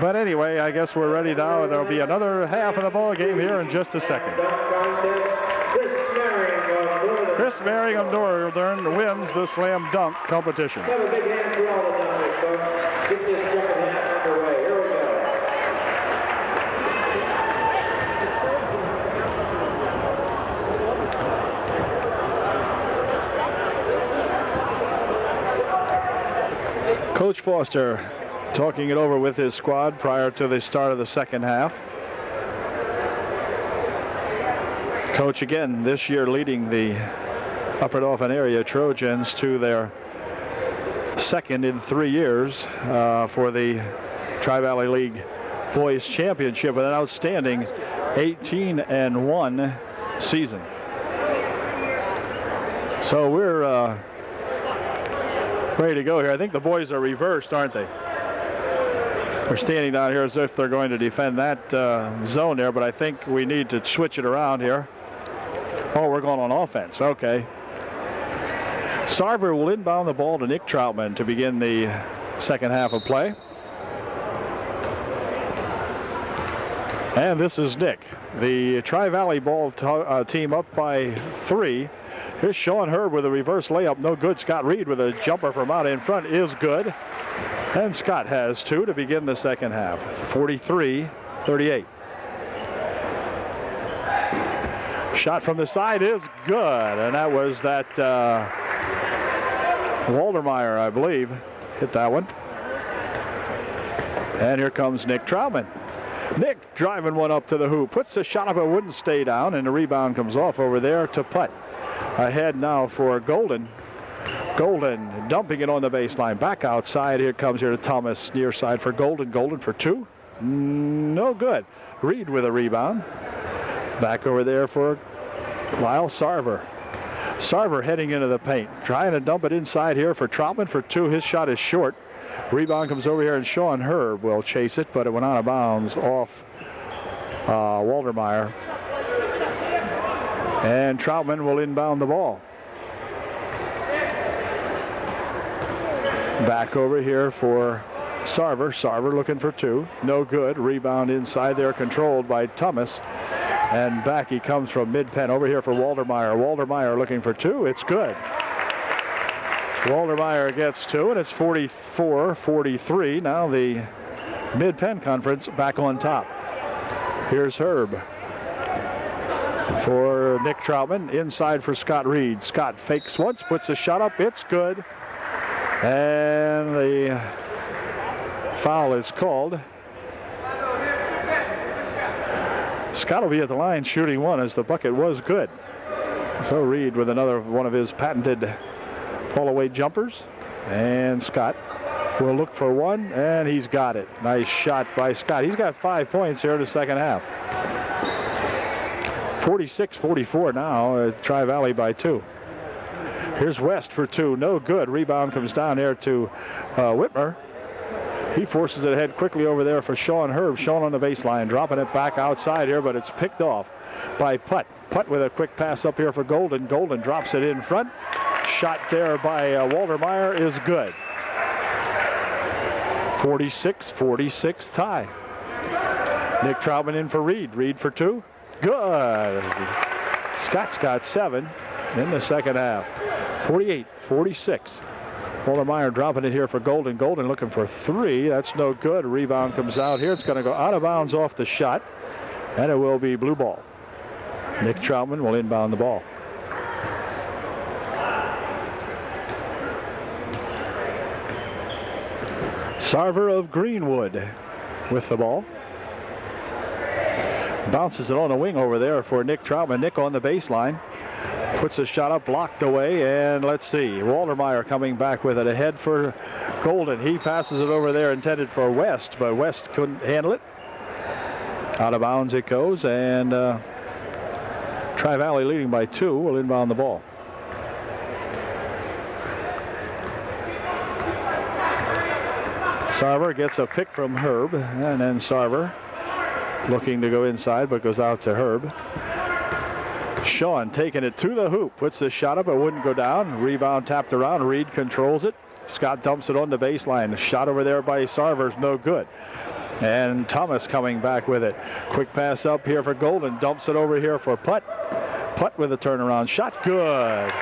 But anyway, I guess we're ready now. There'll be another half of the ball game here in just a second. Chris Mehring of Northern wins the slam dunk competition. Have a big hand for all the numbers, folks. Get this second half underway. Here we go. Coach Foster talking it over with his squad prior to the start of the second half. Coach again this year leading the Upper Dauphin area Trojans to their second in 3 years for the Tri-Valley League Boys Championship with an outstanding 18-1 season. So we're ready to go here. I think the boys are reversed, aren't they? We're standing down here as if they're going to defend that zone there, but I think we need to switch it around here. Oh, we're going on offense. Okay. Sarver will inbound the ball to Nick Troutman to begin the second half of play. And this is Nick. The Tri-Valley ball team up by 3. Here's Sean Herb with a reverse layup. No good. Scott Reed with a jumper from out in front is good. And Scott has 2 to begin the second half. 43-38. Shot from the side is good. And that was that Waldermeyer, I believe, hit that one. And here comes Nick Troutman. Nick driving one up to the hoop. Puts the shot up. It wouldn't stay down. And the rebound comes off over there to Putt. Ahead now for Golden. Golden dumping it on the baseline. Back outside. Here comes here to Thomas near side for Golden. Golden for 2. No good. Reed with a rebound. Back over there for Lyle Sarver. Sarver heading into the paint. Trying to dump it inside here for Troutman for 2. His shot is short. Rebound comes over here and Sean Herb will chase it, but it went out of bounds off Waldermeyer. And Troutman will inbound the ball. Back over here for Sarver. Sarver looking for two. No good. Rebound inside there, controlled by Thomas. And back he comes from mid-Penn. Over here for Waldermeyer. Waldermeyer looking for two. It's good. Waldermeyer gets two, and it's 44-43. Now the mid-Penn Conference back on top. Here's Herb for Nick Troutman. Inside for Scott Reed. Scott fakes once, puts a shot up. It's good. And the foul is called. Scott will be at the line shooting one, as the bucket was good. So Reed with another one of his patented pull-away jumpers. And Scott will look for one, and he's got it. Nice shot by Scott. He's got 5 points here in the second half. 46-44 now. Tri-Valley by 2. Here's West for two. No good. Rebound comes down there to Whitmer. He forces it ahead quickly over there for Sean Herb. Sean on the baseline, dropping it back outside here, but it's picked off by Putt. Putt with a quick pass up here for Golden. Golden drops it in front. Shot there by Waldermeyer is good. 46-46 tie. Nick Troutman in for Reed. Reed for two. Good. Scott's got 7 in the second half. 48-46. Waldermeyer dropping it here for Golden. Golden looking for 3. That's no good. Rebound comes out here. It's going to go out of bounds off the shot, and it will be blue ball. Nick Troutman will inbound the ball. Sarver of Greenwood with the ball. Bounces it on the wing over there for Nick Troutman. Nick on the baseline. Puts a shot up, blocked away, and let's see. Waldermeyer coming back with it ahead for Golden. He passes it over there, intended for West, but West couldn't handle it. Out of bounds it goes, and Tri-Valley leading by 2 will inbound the ball. Sarver gets a pick from Herb, and then Sarver looking to go inside, but goes out to Herb. Sean taking it to the hoop, puts the shot up, it wouldn't go down. Rebound tapped around, Reed controls it. Scott dumps it on the baseline. Shot over there by Sarver's no good. And Thomas coming back with it. Quick pass up here for Golden, dumps it over here for Putt. Putt with a turnaround shot, good.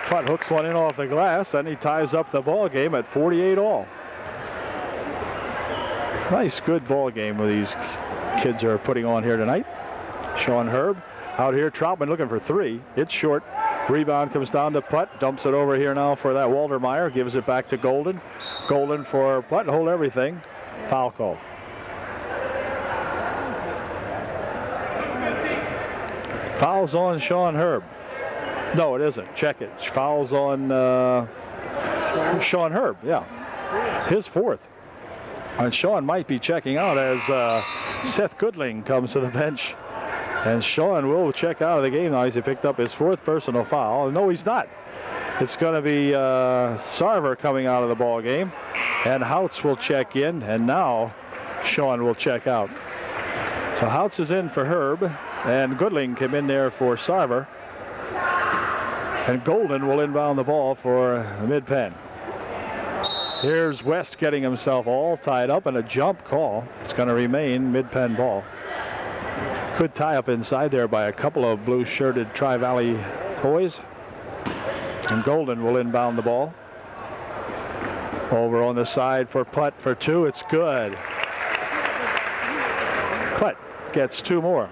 Putt hooks one in off the glass, and he ties up the ball game at 48 all. Nice, good ball game with these kids are putting on here tonight. Sean Herb out here. Troutman looking for 3. It's short. Rebound comes down to Putt. Dumps it over here now for that Waldermeyer. Gives it back to Golden. Golden for Putt. Hold everything. Foul call. Fouls on Sean Herb. No, it isn't. Check it. Fouls on Sean Herb. Yeah. His 4th. And Sean might be checking out as Seth Goodling comes to the bench. And Sean will check out of the game now as he picked up his 4th personal foul. No, he's not. It's going to be Sarver coming out of the ball game. And Houts will check in. And now Sean will check out. So Houts is in for Herb. And Goodling came in there for Sarver. And Golden will inbound the ball for mid-Penn. Here's West getting himself all tied up, and a jump call. It's going to remain mid-Penn ball. Could tie up inside there by a couple of blue-shirted Tri-Valley boys. And Golden will inbound the ball. Over on the side for Putt for 2. It's good. Putt gets 2 more.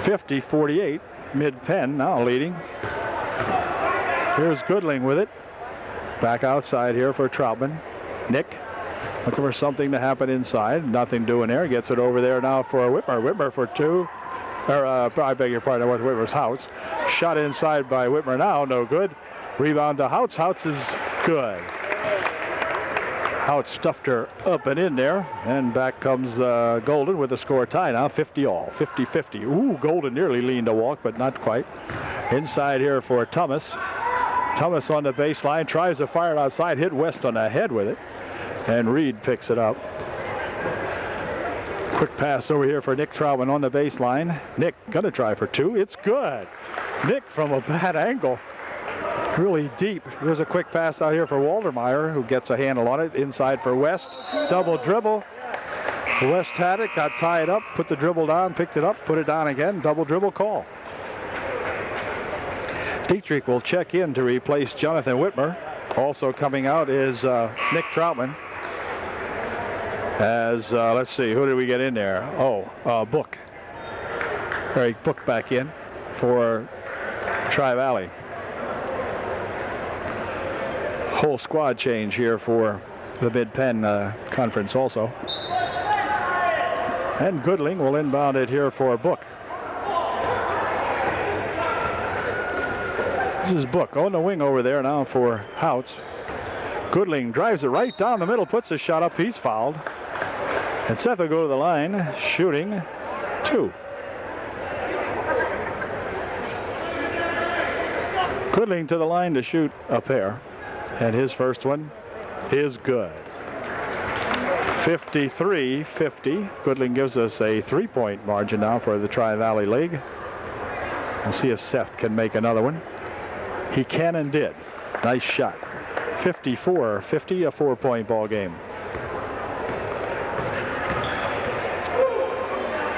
50-48. Mid-Penn now leading. Here's Goodling with it. Back outside here for Troutman. Nick looking for something to happen inside. Nothing doing there. Gets it over there now for Whitmer. Whitmer for 2. I beg your pardon. It was Whitmer's Houts. Shot inside by Whitmer now. No good. Rebound to Houts. Houts is good. Houts stuffed her up and in there. And back comes Golden with the score tie now. 50 all. 50-50. Ooh, Golden nearly leaned a walk, but not quite. Inside here for Thomas. Thomas on the baseline, tries to fire it outside, hit West on the head with it, and Reed picks it up. Quick pass over here for Nick Trojan on the baseline. Nick gonna try for two. It's good. Nick from a bad angle. Really deep. There's a quick pass out here for Waldermeyer, who gets a handle on it. Inside for West. Double dribble. West had it, got tied up, put the dribble down, picked it up, put it down again. Double dribble call. Dietrich will check in to replace Jonathan Whitmer. Also coming out is Nick Troutman. As, let's see, who did we get in there? Book. Eric Book back in for Tri-Valley. Whole squad change here for the Mid-Penn Conference also. And Goodling will inbound it here for Book. This is Book on the wing over there now for Houts. Goodling drives it right down the middle, puts a shot up, he's fouled. And Seth will go to the line, shooting two. Goodling to the line to shoot a pair. And his first one is good. 53-50. Goodling gives us a 3-point margin now for the Tri-Valley League. We'll see if Seth can make another one. He can and did. Nice shot. 54-50, a 4-point ball game.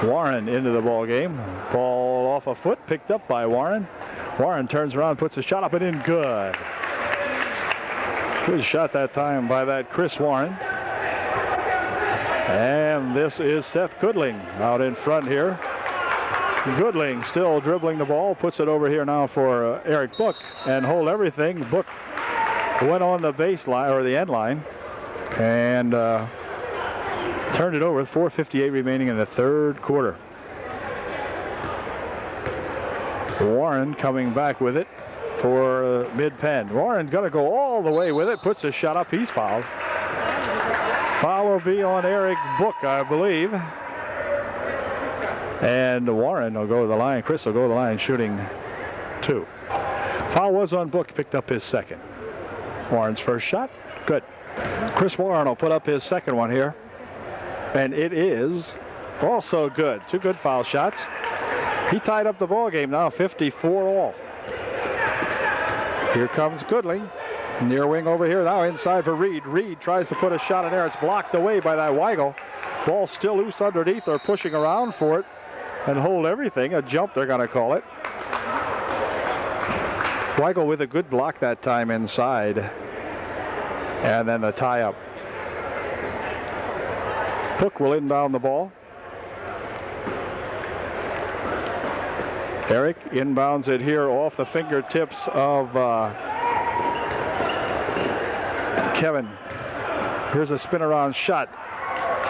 Warren into the ball game. Ball off a foot, picked up by Warren. Warren turns around, puts a shot up and in. Good. Good shot that time by that Chris Warren. And this is Seth Goodling out in front here. Goodling still dribbling the ball, puts it over here now for Eric Book and hold everything. Book went on the baseline or the end line and turned it over with 4:58 remaining in the third quarter. Warren coming back with it for Mid-Penn. Warren gonna go all the way with it, puts a shot up, he's fouled. Foul will be on Eric Book, I believe. And Warren will go to the line. Chris will go to the line shooting two. Foul was on Book, picked up his second. Warren's first shot, good. Chris Warren will put up his second one here. And it is also good. Two good foul shots. He tied up the ball game now, 54 all. Here comes Goodling. Near wing over here now, inside for Reed. Reed tries to put a shot in there. It's blocked away by that Weigel. Ball still loose underneath. They're pushing around for it and hold everything. A jump, they're going to call it. Weigel with a good block that time inside. And then the tie-up. Book will inbound the ball. Eric inbounds it here off the fingertips of Kevin. Here's a spin around shot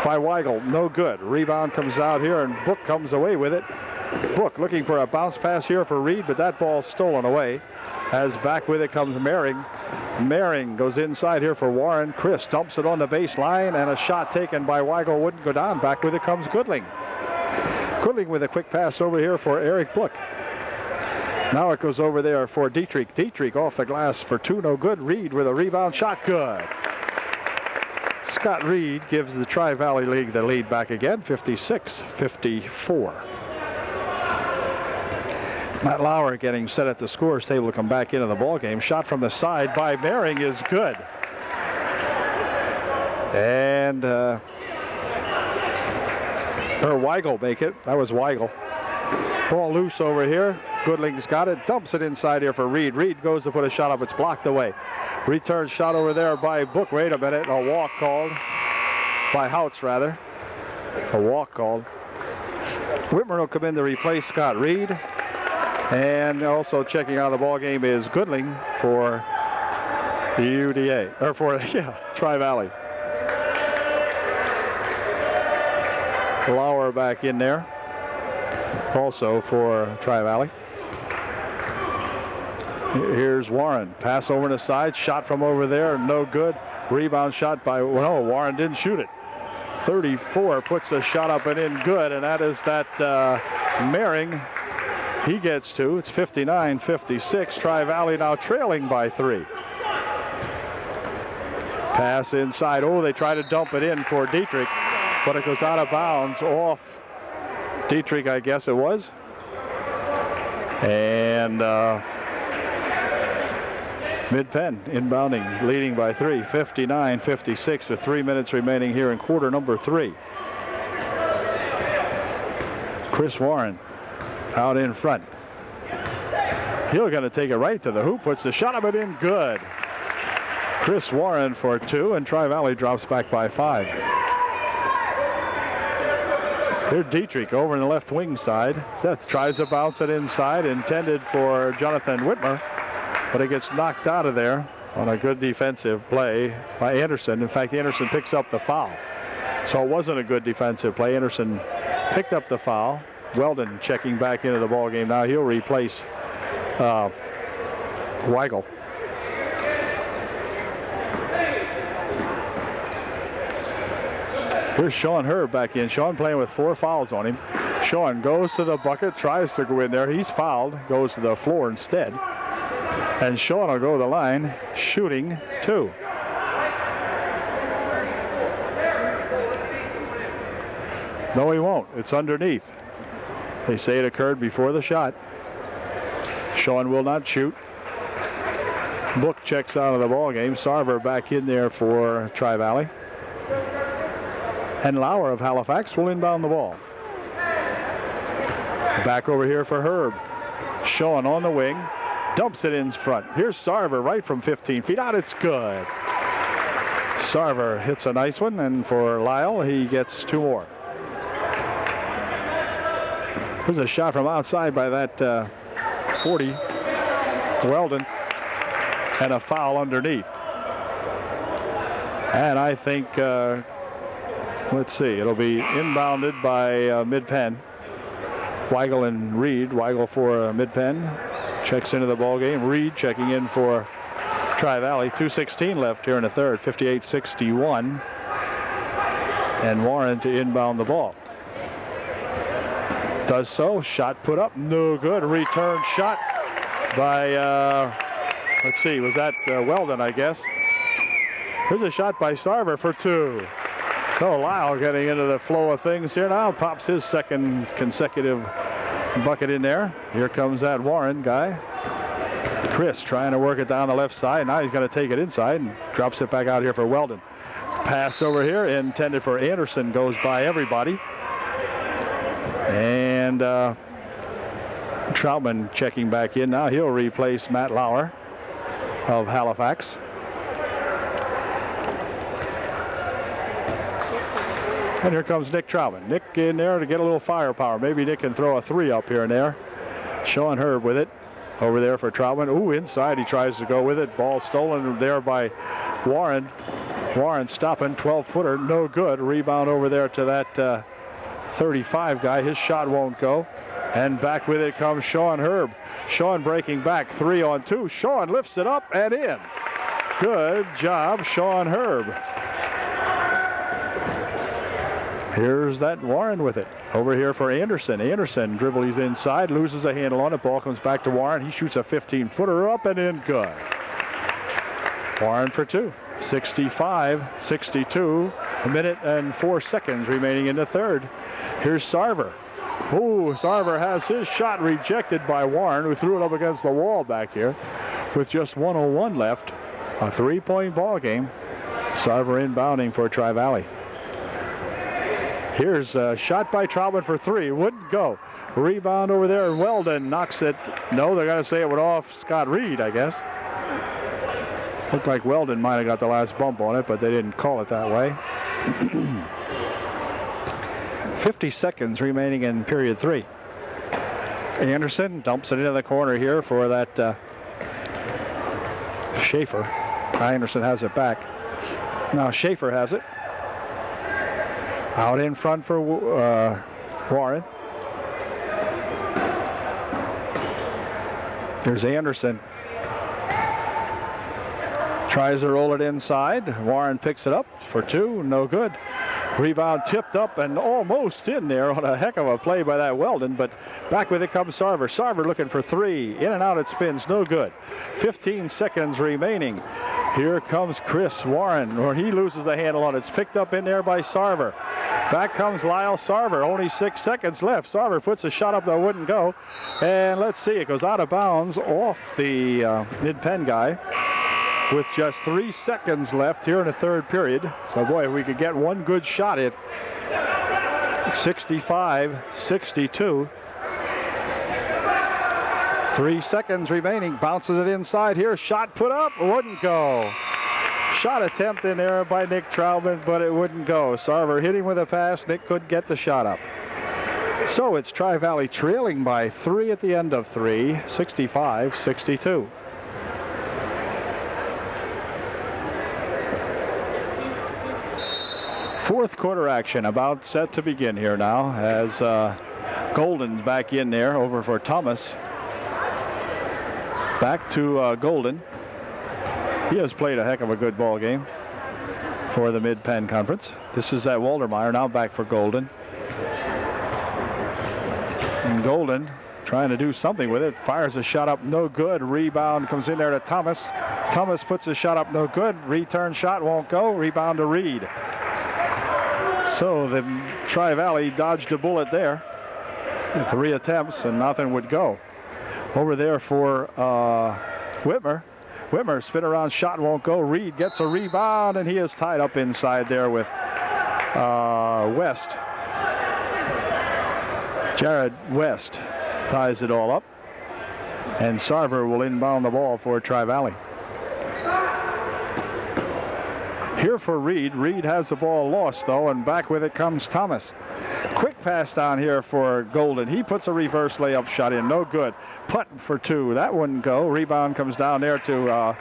by Weigel. No good. Rebound comes out here and Book comes away with it. Book looking for a bounce pass here for Reed, but that ball's stolen away. As back with it comes Mehring. Mehring goes inside here for Warren. Chris dumps it on the baseline and a shot taken by Weigel wouldn't go down. Back with it comes Goodling. Goodling with a quick pass over here for Eric Book. Now it goes over there for Dietrich. Dietrich off the glass for two, no good. Reed with a rebound shot, good. Scott Reed gives the Tri-Valley League the lead back again, 56-54. Matt Lauer getting set at the scores table to come back into the ball game. Shot from the side by Mehring is good. And Weigel make it. That was Weigel. Ball loose over here. Goodling's got it. Dumps it inside here for Reed. Reed goes to put a shot up. It's blocked away. Return shot over there by Book. Wait a minute. A walk called. By Houts, rather. A walk called. Whitmer will come in to replace Scott Reed. And also checking out of the ball game is Goodling for the UDA. Or for, Tri-Valley. Lauer back in there. Also for Tri-Valley. Here's Warren. Pass over the side. Shot from over there. No good. Rebound shot by, no, Warren didn't shoot it. 34 puts the shot up and in good. And that is that Mehring. He gets two. It's 59-56. Tri-Valley now trailing by 3. Pass inside. Oh, they try to dump it in for Dietrich. but it goes out of bounds off Dietrich, I guess it was. And Mid-Penn inbounding, leading by 3, 59-56 with 3 minutes remaining here in quarter number 3. Chris Warren out in front. He'll going to take it right to the hoop, puts the shot of it in, good. Chris Warren for 2, and Tri-Valley drops back by 5. Here Dietrich over in the left wing side. Seth tries to bounce it inside, intended for Jonathan Whitmer, but it gets knocked out of there on a good defensive play by Anderson. In fact, Anderson picks up the foul. So it wasn't a good defensive play. Anderson picked up the foul. Weldon checking back into the ball game now. He'll replace Weigel. Here's Sean Herb back in. Sean playing with 4 fouls on him. Sean goes to the bucket, tries to go in there. He's fouled, goes to the floor instead. And Sean will go to the line, shooting 2. No, he won't. It's underneath. They say it occurred before the shot. Sean will not shoot. Book checks out of the ball game. Sarver back in there for Tri-Valley. And Lauer of Halifax will inbound the ball. Back over here for Herb. Sean on the wing. Dumps it in front. Here's Sarver right from 15 feet out. It's good. Sarver hits a nice one, and for Lyle, he gets 2 more. There's a shot from outside by that 40, Weldon, and a foul underneath. And I think, let's see, it'll be inbounded by Mid-Penn. Weigel and Reed. Weigel for Mid-Penn. Checks into the ball game. Reed checking in for Tri-Valley. 2:16 left here in the third. 58-61. And Warren to inbound the ball. Does so. Shot put up. No good. Return shot by, let's see, was that Weldon, I guess. Here's a shot by Sarver for 2. So Lyle getting into the flow of things here now. Pops his second consecutive bucket in there. Here comes that Warren guy. Chris trying to work it down the left side. Now he's going to take it inside and drops it back out here for Weldon. Pass over here intended for Anderson, goes by everybody. And Troutman checking back in now. He'll replace Matt Lauer of Halifax. And here comes Nick Troutman. Nick in there to get a little firepower. Maybe Nick can throw a 3 up here and there. Sean Herb with it. Over there for Troutman. Ooh, inside he tries to go with it. Ball stolen there by Warren. Warren stopping, 12-footer, no good. Rebound over there to that 35 guy. His shot won't go. And back with it comes Sean Herb. Sean breaking back, 3 on 2. Sean lifts it up and in. Good job, Sean Herb. Here's that Warren with it. Over here for Anderson. Anderson dribbles inside, loses a handle on it. Ball comes back to Warren. He shoots a 15-footer up and in, good. Warren for 2. 65-62. A minute and 4 seconds remaining in the third. Here's Sarver. Ooh, Sarver has his shot rejected by Warren, who threw it up against the wall back here with just 1:01 left. A 3-point ball game. Sarver inbounding for Tri-Valley. Here's a shot by Troutman for 3. Wouldn't go. Rebound over there. Weldon knocks it. No, they're going to say it went off Scott Reed, I guess. Looked like Weldon might have got the last bump on it, but they didn't call it that way. 50 seconds remaining in period 3. Anderson dumps it into the corner here for that Schaefer. Anderson has it back. Now Schaefer has it. Out in front for Warren. There's Anderson. Tries to roll it inside. Warren picks it up for 2. No good. Rebound tipped up and almost in there on a heck of a play by that Weldon, but back with it comes Sarver. Sarver looking for 3. In and out it spins. No good. 15 seconds remaining Here comes Chris Warren, or he loses a handle on it. It's picked up in there by Sarver. Back comes Lyle Sarver. Only 6 seconds left. Sarver puts a shot up that wouldn't go. And let's see, it goes out of bounds off the mid-Penn guy with just 3 seconds left here in the third period. So, boy, if we could get one good shot at 65-62. 3 seconds remaining. Bounces it inside here. Shot put up. Wouldn't go. Shot attempt in there by Nick Troutman, but it wouldn't go. Sarver hit him with a pass. Nick couldn't get the shot up. So it's Tri-Valley trailing by 3 at the end of 3, 65-62. Fourth quarter action about set to begin here now as Golden's back in there over for Thomas. Back to Golden. He has played a heck of a good ball game for the Mid-Penn Conference. This is at Waldermeyer, now back for Golden. And Golden trying to do something with it. Fires a shot up, no good. Rebound comes in there to Thomas. Thomas puts a shot up, no good. Return shot won't go. Rebound to Reed. So the Tri-Valley dodged a bullet there. 3 attempts and nothing would go. Over there for Whitmer. Whitmer spin around shot won't go. Reed gets a rebound and he is tied up inside there with West. Jared West ties it all up. And Sarver will inbound the ball for Tri-Valley. Here for Reed. Reed has the ball lost though, and back with it comes Thomas. Quick pass down here for Golden. He puts a reverse layup shot in. No good. Putting for 2. That wouldn't go. Rebound comes down there to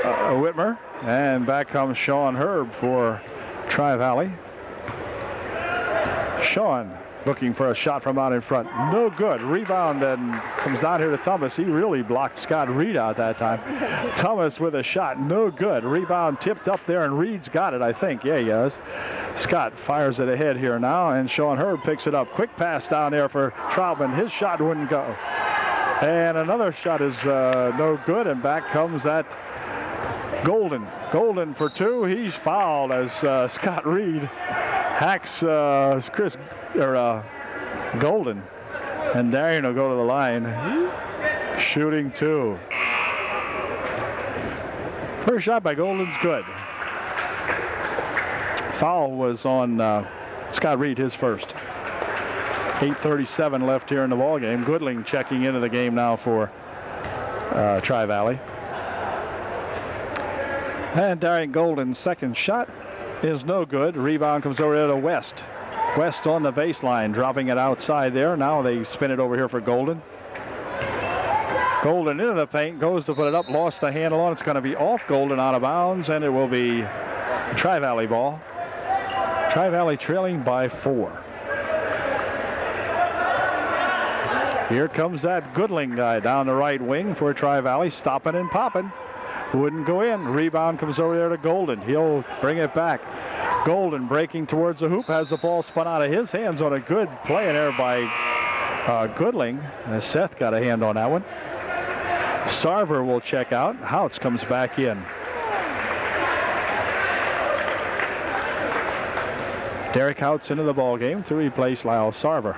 Whitmer. And back comes Sean Herb for Tri-Valley. Sean looking for a shot from out in front. No good. Rebound and comes down here to Thomas. He really blocked Scott Reed out that time. Thomas with a shot. No good. Rebound tipped up there and Reed's got it, I think. Yeah, he does. Scott fires it ahead here now and Sean Herb picks it up. Quick pass down there for Troutman. His shot wouldn't go. And another shot is no good, and back comes that Golden. Golden for 2. He's fouled as Scott Reed hacks Golden. And Darian will go to the line. Shooting 2. First shot by Golden's good. Foul was on Scott Reed, his first. 8:37 left here in the ball game. Goodling checking into the game now for Tri-Valley. And Darian Golden's second shot is no good. Rebound comes over there to West. West on the baseline, dropping it outside there. Now they spin it over here for Golden. Golden into the paint, goes to put it up, lost the handle on it. It's going to be off Golden, out of bounds, and it will be Tri-Valley ball. Tri-Valley trailing by 4. Here comes that Goodling guy down the right wing for Tri-Valley, stopping and popping. Wouldn't go in. Rebound comes over there to Golden. He'll bring it back. Golden breaking towards the hoop, has the ball spun out of his hands on a good play in there by Goodling. Seth got a hand on that one. Sarver will check out. Houts comes back in. Derek Houts into the ball game to replace Lyle Sarver.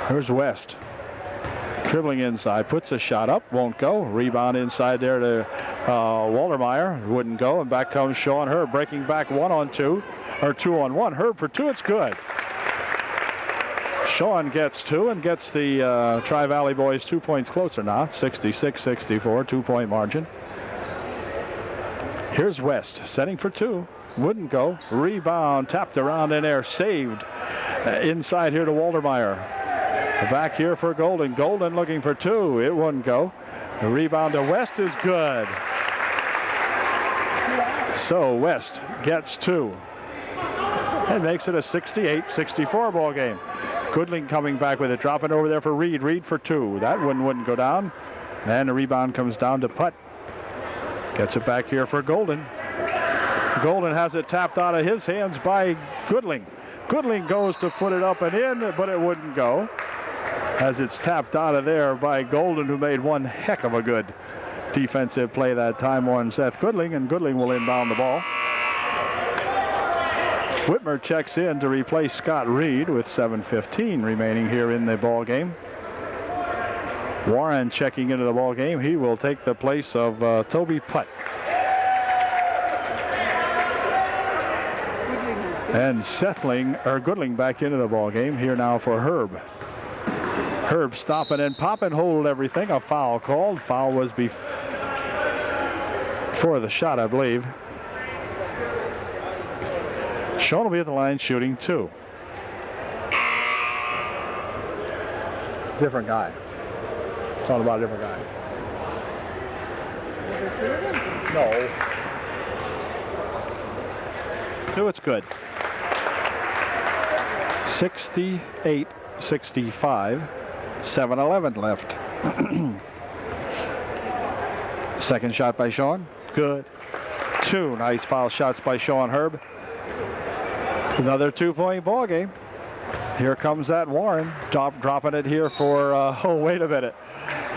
Here's West. Dribbling inside, puts a shot up, won't go. Rebound inside there to Waldermeyer, wouldn't go. And back comes Sean Herb, breaking back 1-on-2, or 2-on-1. Herb for 2, it's good. Sean gets 2 and gets the Tri-Valley boys 2 points closer now. 66-64, 2-point margin. Here's West, setting for 2. Wouldn't go. Rebound, tapped around in there, saved. Inside here to Waldermeyer. Back here for Golden. Golden looking for 2. It wouldn't go. The rebound to West is good. So West gets 2. And makes it a 68-64 ball game. Goodling coming back with it, dropping over there for Reed. Reed for 2. That one wouldn't go down. And the rebound comes down to Putt. Gets it back here for Golden. Golden has it tapped out of his hands by Goodling. Goodling goes to put it up and in, but it wouldn't go. As it's tapped out of there by Golden, who made one heck of a good defensive play that time on Seth Goodling, and Goodling will inbound the ball. Whitmer checks in to replace Scott Reed with 7:15 remaining here in the ball game. Warren checking into the ball game. He will take the place of Toby Putt. And Goodling back into the ball game here now for Herb. Herb stopping and popping, hold everything. A foul called. Foul was before the shot, I believe. Sean will be at the line shooting 2. Different guy. Talking about a different guy. No. No, it's good. 68-65. 7:11 left. Second shot by Sean. Good. 2 nice foul shots by Sean Herb. Another 2-point ball game. Here comes that Warren. Dropping it here for, oh, wait a minute,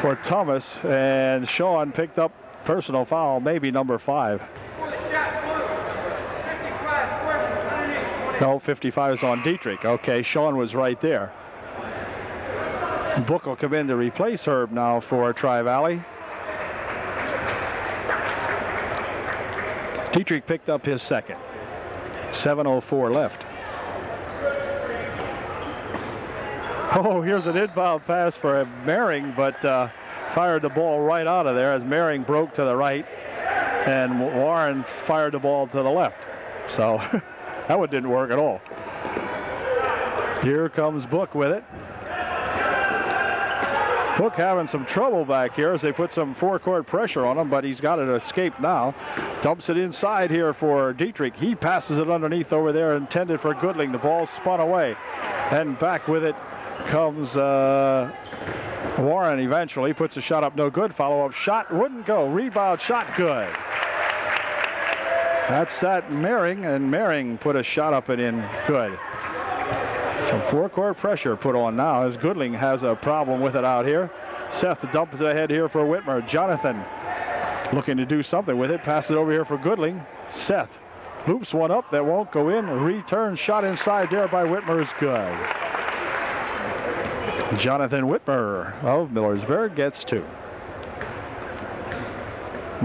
for Thomas. And Sean picked up personal foul, maybe number 5. No, 55 is on Dietrich. Okay, Sean was right there. Book will come in to replace Herb now for Tri-Valley. Dietrich picked up his second. 7:04 left. Oh, here's an inbound pass for Mehring, but fired the ball right out of there as Mehring broke to the right, and Warren fired the ball to the left. So that one didn't work at all. Here comes Book with it. Book having some trouble back here as they put some forecourt pressure on him, but he's got it escaped now. Dumps it inside here for Dietrich. He passes it underneath over there, intended for Goodling. The ball spun away, and back with it comes Warren. Eventually puts a shot up, no good. Follow-up shot wouldn't go. Rebound shot, good. That's that Mehring, and Mehring put a shot up and in, good. Some forecourt pressure put on now as Goodling has a problem with it out here. Seth dumps it ahead here for Whitmer. Jonathan looking to do something with it. Passes it over here for Goodling. Seth loops one up that won't go in. Return shot inside there by Whitmer is good. Jonathan Whitmer of Millersburg gets 2.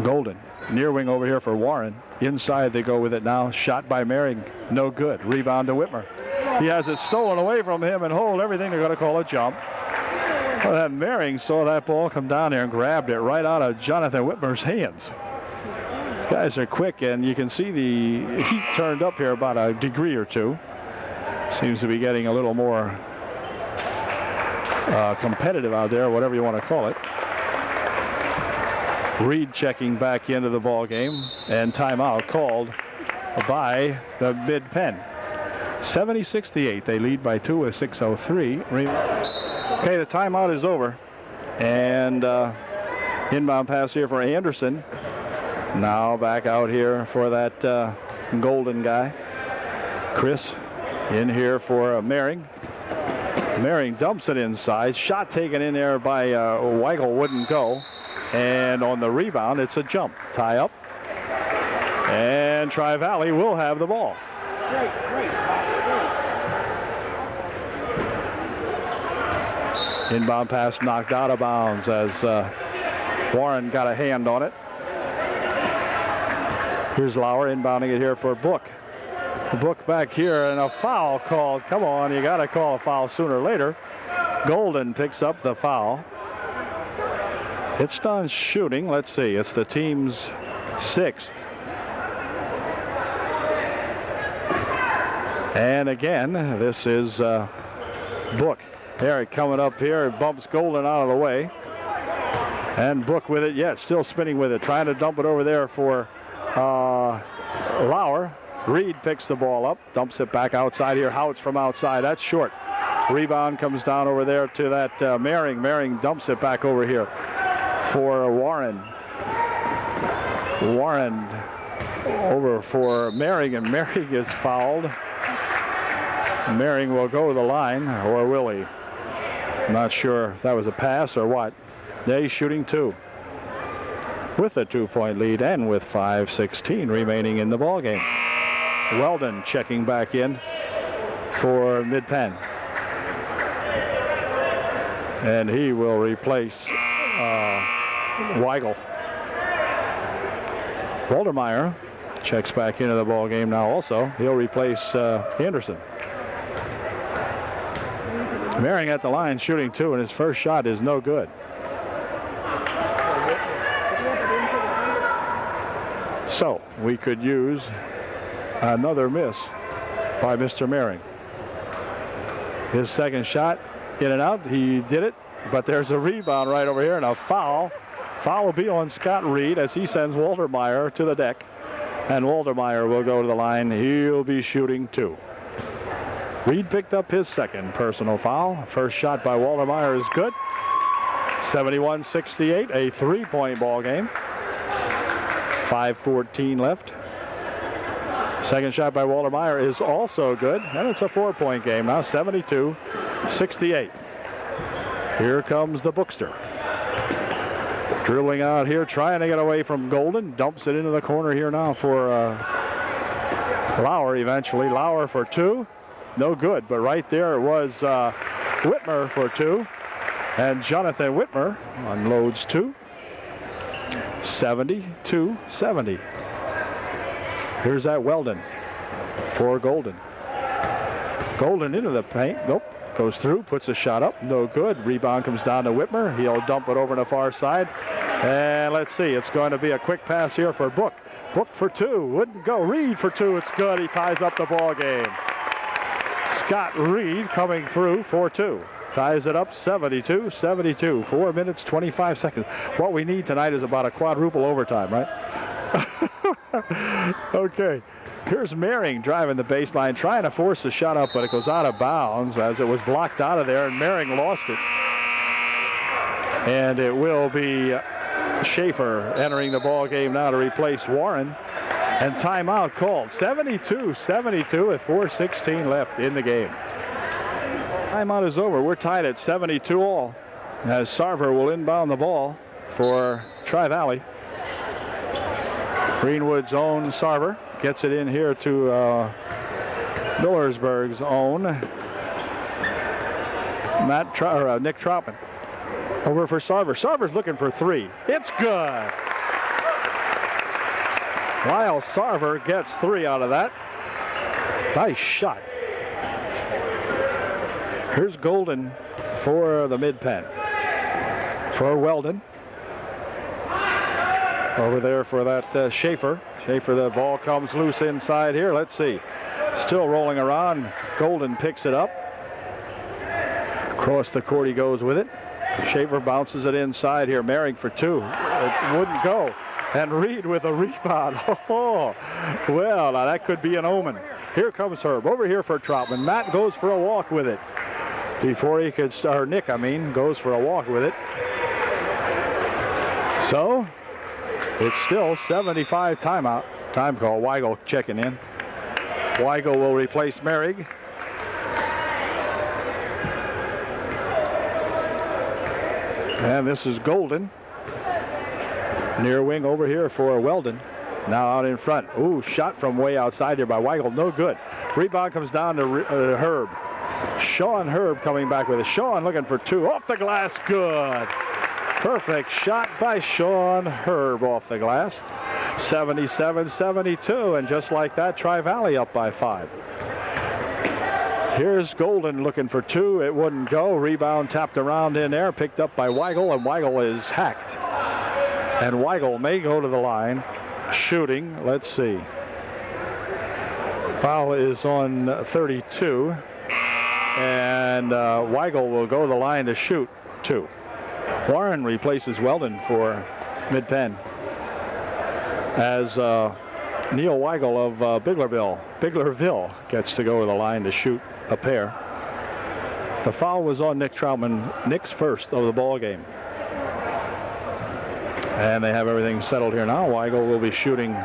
Golden near wing over here for Warren. Inside they go with it now. Shot by Mehring. No good. Rebound to Whitmer. He has it stolen away from him and hold everything. They're going to call a jump. Well, that Mehring saw that ball come down there and grabbed it right out of Jonathan Whitmer's hands. These guys are quick, and you can see the heat turned up here about a degree or 2. Seems to be getting a little more competitive out there, whatever you want to call it. Reed checking back into the ball game, and timeout called by the Mid-Penn. 70-68. They lead by 2 with 6:03. Okay, the timeout is over, and inbound pass here for Anderson. Now back out here for that Golden guy. Chris in here for Mehring. Mehring dumps it inside. Shot taken in there by Weigel, wouldn't go. And on the rebound, it's a jump. Tie up. And Tri-Valley will have the ball. Inbound pass knocked out of bounds as Warren got a hand on it. Here's Lauer inbounding it here for Book. The Book back here, and a foul called. Come on, you got to call a foul sooner or later. Golden picks up the foul. It's done shooting. Let's see. It's the team's 6th. And again, this is Book. Eric coming up here, bumps Golden out of the way. And Book with it, yeah, still spinning with it, trying to dump it over there for Lauer. Reed picks the ball up, dumps it back outside here. Houts from outside, that's short. Rebound comes down over there to that Mehring. Mehring dumps it back over here for Warren. Warren over for Mehring, and Mehring is fouled. Mehring will go to the line, or will he? I'm not sure if that was a pass or what. They shooting 2. with a 2-point lead and with 5:16 remaining in the ball game. Weldon checking back in for Mid-Penn. And he will replace Weigel. Waldermeyer checks back into the ball game now also. He'll replace Anderson. Mehring at the line shooting 2, and his first shot is no good. So we could use another miss by Mr. Mehring. His second shot in and out. He did it, but there's a rebound right over here and a foul. Foul will be on Scott Reed as he sends Waldermeyer to the deck. And Waldermeyer will go to the line. He'll be shooting 2. Reed picked up his second personal foul. First shot by Waldermeyer is good. 71-68, a 3-point ball game. 5:14 left. Second shot by Waldermeyer is also good, and it's a 4-point game now. 72-68. Here comes the Bookster. Dribbling out here, trying to get away from Golden. Dumps it into the corner here now for Lauer eventually. Lauer for 2. No good, but right there it was Whitmer for 2. And Jonathan Whitmer unloads 2. 72-70. Here's that Weldon for Golden. Golden into the paint. Nope. Goes through, puts a shot up. No good. Rebound comes down to Whitmer. He'll dump it over to the far side. And let's see. It's going to be a quick pass here for Book. Book for 2. Wouldn't go. Reed for 2. It's good. He ties up the ball game. Scott Reed coming through for 2. Ties it up 72-72. 4 minutes, 25 seconds. What we need tonight is about a quadruple overtime, right? Okay. Here's Mehring driving the baseline, trying to force the shot up, but it goes out of bounds as it was blocked out of there, and Mehring lost it. And it will be Schaefer entering the ball game now to replace Warren. And timeout called. 72-72 with 4:16 left in the game. Timeout is over. We're tied at 72 all as Sarver will inbound the ball for Tri-Valley. Greenwood's own Sarver gets it in here to Millersburg's own Nick Troutman. Over for Sarver. Sarver's looking for 3. It's good. Lyle Sarver gets 3 out of that. Nice shot. Here's Golden for the Mid-Penn. For Weldon. Over there for that Schaefer. Schaefer, the ball comes loose inside here. Let's see. Still rolling around. Golden picks it up. Across the court he goes with it. Schaefer bounces it inside here. Mehring for 2. It wouldn't go. And Reed with a rebound. Oh, well, now that could be an omen. Here comes Herb. Over here for Troutman. Matt goes for a walk with it. Before he could start, Nick, goes for a walk with it. So, it's still 75 timeout. Time call. Weigel checking in. Weigel will replace Mehring. And this is Golden. Near wing over here for Weldon. Now out in front. Ooh, shot from way outside here by Weigel. No good. Rebound comes down to Herb. Sean Herb coming back with it. Sean looking for 2. Off the glass. Good. Perfect shot by Sean Herb off the glass. 77-72. And just like that, Tri-Valley up by 5. Here's Golden looking for 2. It wouldn't go. Rebound tapped around in there. Picked up by Weigel. And Weigel is hacked. And Weigel may go to the line. Shooting. Let's see. Foul is on 32. And Weigel will go to the line to shoot 2. Warren replaces Weldon for Mid-Penn. As Neil Weigel of Biglerville gets to go to the line to shoot a pair. The foul was on Nick Troutman, Nick's first of the ball game. And they have everything settled here now. Weigel will be shooting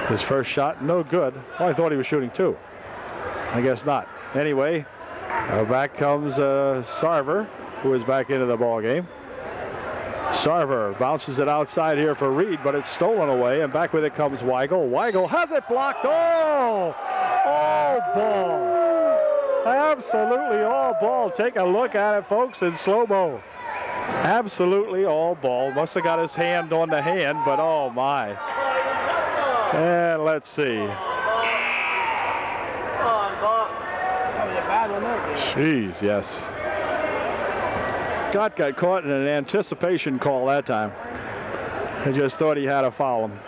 his first shot. No good. Oh, I thought he was shooting 2. I guess not. Anyway, back comes Sarver, who is back into the ball game. Sarver bounces it outside here for Reed, but it's stolen away, and back with it comes Weigel. Weigel has it blocked. Oh! All ball. Absolutely all ball. Take a look at it, folks, in slow-mo. Absolutely all ball. Must have got his hand on the hand, but oh my. And let's see. Jeez, yes. Got caught in an anticipation call that time. He just thought he had to foul him.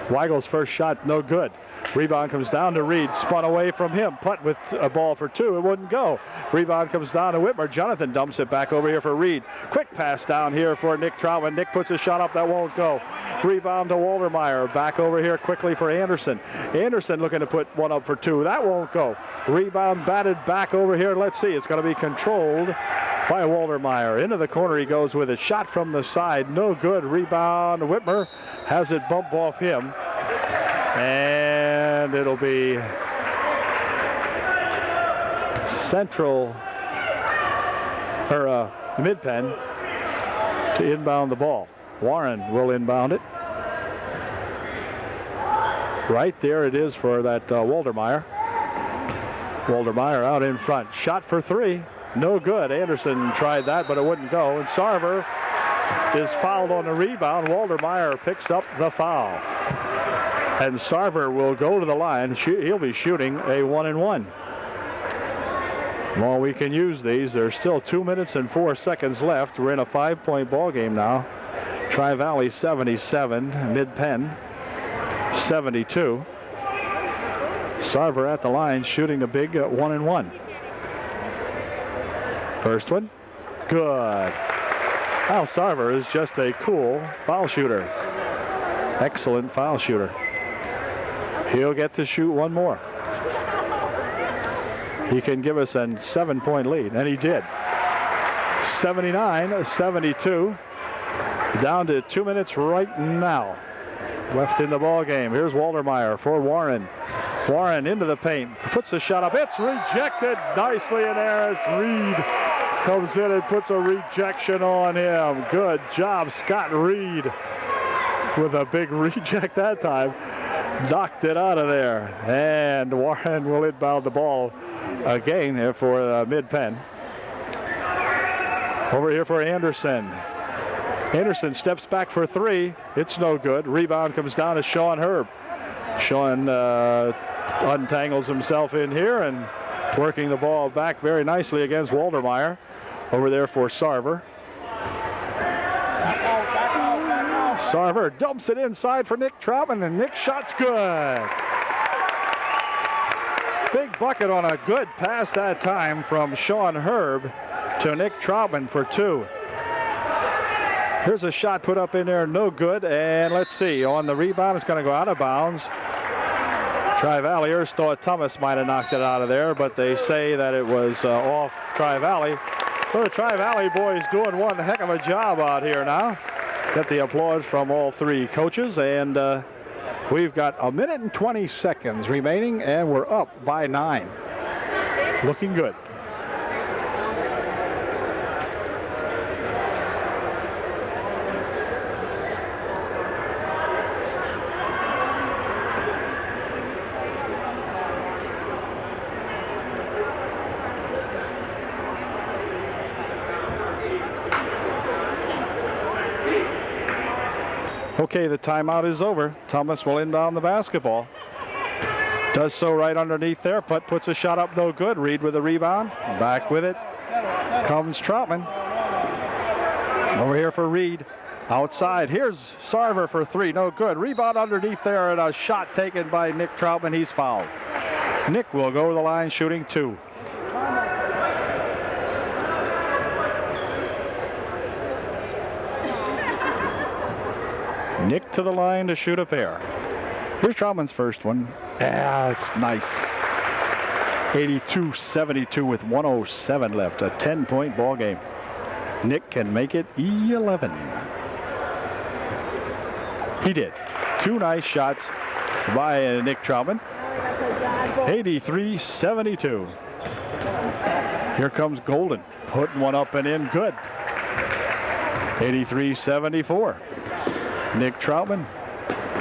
Weigel's first shot, no good. Rebound comes down to Reed, spun away from him. Putt with a ball for two, it wouldn't go. Rebound comes down to Whitmer. Jonathan dumps it back over here for Reed. Quick pass down here for Nick Troutman. Nick puts a shot up that won't go. Rebound to Waldermeyer. Back over here quickly for Anderson. Anderson looking to put one up for two. That won't go. Rebound batted back over here. Let's see, it's going to be controlled by Waldermeyer. Into the corner he goes with it. Shot from the side, no good. Rebound, Whitmer has it bump off him. And it'll be Central, or Mid-Penn to inbound the ball. Warren will inbound it. Right there it is for that Waldermeyer. Waldermeyer out in front. Shot for three. No good. Anderson tried that, but it wouldn't go. And Sarver is fouled on the rebound. Waldermeyer picks up the foul. And Sarver will go to the line. He'll be shooting a 1-and-1. Well, we can use these. There's still 2 minutes and 4 seconds left. We're in a 5-point ball game now. Tri-Valley 77, Mid-Penn 72. Sarver at the line shooting a big 1-and-1. First one, good. Al Sarver is just a cool foul shooter. Excellent foul shooter. He'll get to shoot one more. He can give us a 7-point lead, and he did. 79-72. Down to 2 minutes right now left in the ball game. Here's Waldermeyer for Warren. Warren into the paint, puts the shot up. It's rejected nicely in there as Reed comes in and puts a rejection on him. Good job, Scott Reed, with a big reject that time. Knocked it out of there. And Warren will inbound the ball again here for Mid-Penn. Over here for Anderson. Anderson steps back for three. It's no good. Rebound comes down to Sean Herb. Sean untangles himself in here and working the ball back very nicely against Waldermeyer. Over there for Sarver. Sarver dumps it inside for Nick Troutman, and Nick shot's good. Big bucket on a good pass that time from Sean Herb to Nick Troutman for two. Here's a shot put up in there, no good, and let's see, on the rebound, it's going to go out of bounds. Tri-Valleyers thought Thomas might have knocked it out of there, but they say that it was off Tri-Valley. Well, the Tri-Valley boys doing one heck of a job out here now. Get the applause from all three coaches, and we've got 1 minute and 20 seconds remaining, and we're up by 9. Looking good. Okay, the timeout is over. Thomas will inbound the basketball. Does so right underneath there. Puts a shot up, no good. Reed with a rebound. Back with it comes Troutman. Over here for Reed. Outside. Here's Sarver for three. No good. Rebound underneath there and a shot taken by Nick Troutman. He's fouled. Nick will go to the line shooting two. Nick to the line to shoot a pair. Here's Troutman's first one. Yeah, it's nice. 82-72 with 1:07 left. A 10-point ball game. Nick can make it 11. He did. Two nice shots by Nick Troutman. 83-72. Here comes Golden. Putting one up and in. Good. 83-74. Nick Troutman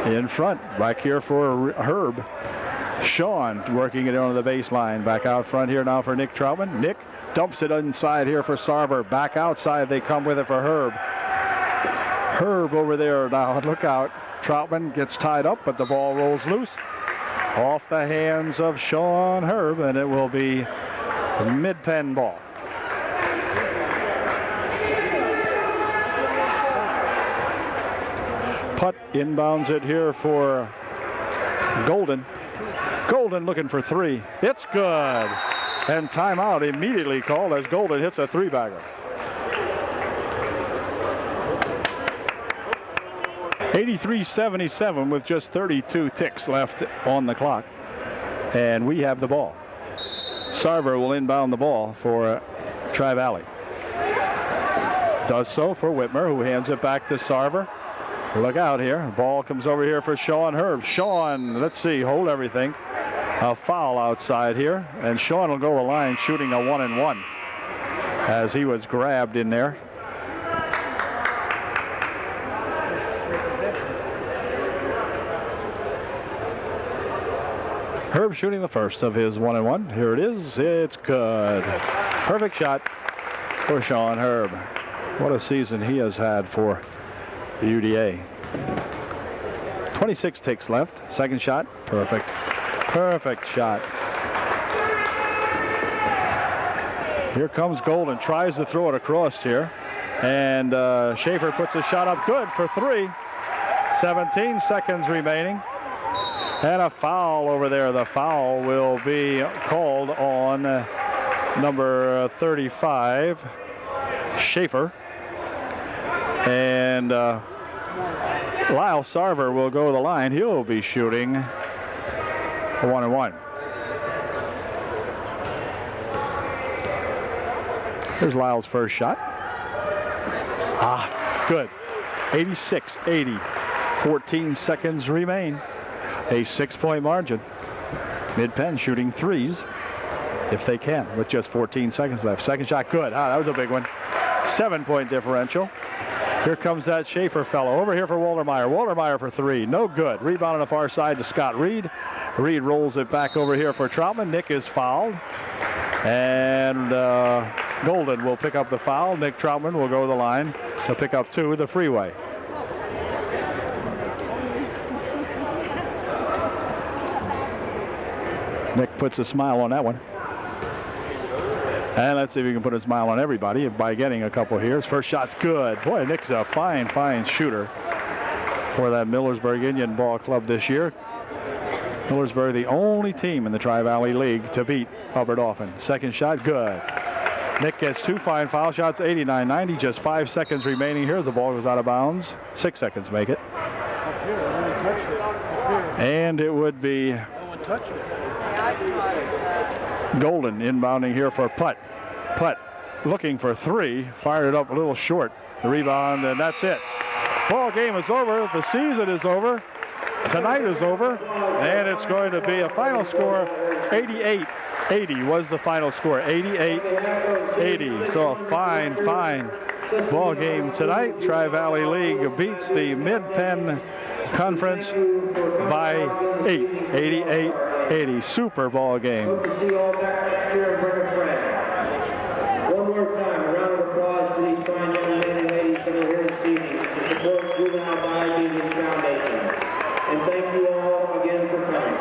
in front. Back here for Herb. Sean working it onto the baseline. Back out front here now for Nick Troutman. Nick dumps it inside here for Sarver. Back outside they come with it for Herb. Herb over there now. Look out. Troutman gets tied up, but the ball rolls loose off the hands of Sean Herb, and it will be a mid-Penn ball. Putt inbounds it here for Golden. Golden looking for three. It's good. And timeout immediately called as Golden hits a three-bagger. 83-77 with just 32 ticks left on the clock. And we have the ball. Sarver will inbound the ball for Tri-Valley. Does so for Whitmer, who hands it back to Sarver. Look out here. The ball comes over here for Sean Herb. Sean, let's see, hold everything. A foul outside here. And Sean will go the line shooting a 1-and-1 as he was grabbed in there. Herb shooting the first of his 1-and-1. Here it is. It's good. Perfect shot for Sean Herb. What a season he has had for UDA. 26 ticks left. Second shot. Perfect. Perfect shot. Here comes Golden. Tries to throw it across here. And Schaefer puts a shot up good for three. 17 seconds remaining. And a foul over there. The foul will be called on number 35, Schaefer. And Lyle Sarver will go to the line. He'll be shooting a 1-and-1. Here's Lyle's first shot. Good. 86-80. 14 seconds remain. A 6-point margin. Mid-Penn shooting threes if they can with just 14 seconds left. Second shot, good. That was a big one. 7-point differential. Here comes that Schaefer fellow. Over here for Waltermeyer. Waltermeyer for three. No good. Rebound on the far side to Scott Reed. Reed rolls it back over here for Troutman. Nick is fouled. And Golden will pick up the foul. Nick Troutman will go to the line to pick up two, the freeway. Nick puts a smile on that one. And let's see if we can put a smile on everybody by getting a couple here. His first shot's good. Boy, Nick's a fine, fine shooter for that Millersburg Indian Ball Club this year. Millersburg, the only team in the Tri-Valley League to beat Hubbard Orphan. Second shot, good. Nick gets two fine foul shots, 89-90. Just 5 seconds remaining here as the ball goes out of bounds. 6 seconds make it. And it would be Golden inbounding here for Putt. Putt looking for three, fired it up a little short. The rebound, and that's it. Ball game is over. The season is over. Tonight is over, and it's going to be a final score. 88-80 was the final score. 88-80. So a fine, fine ball game tonight. Tri-Valley League beats the Mid-Penn Conference by 8. 88-80. Super ball game. Hope to see you all back here and bring a friend. One more time, a round of applause to these fine young men and ladies that are here this evening to support Juvenile Diabetes Foundation. And thank you all again for coming.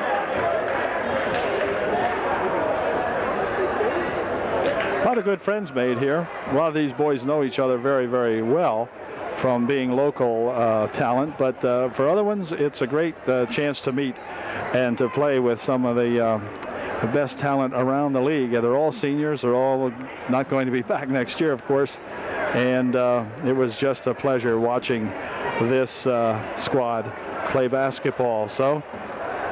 A lot of good friends made here. A lot of these boys know each other very, very well from being local talent, but for other ones, it's a great chance to meet and to play with some of the best talent around the league. They're all seniors. They're all not going to be back next year, of course, and it was just a pleasure watching this squad play basketball. So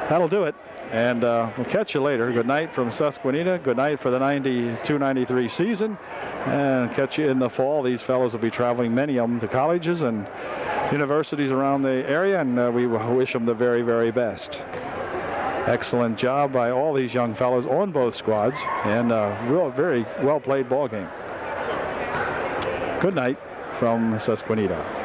that'll do it, and we'll catch you later. Good night from Susquehanna. Good night for the 92-93 season, and catch you in the fall. These fellows will be traveling, many of them, to colleges and universities around the area, and we wish them the very, very best. Excellent job by all these young fellows on both squads, and real, very well played ball game. Good night from Susquehanna.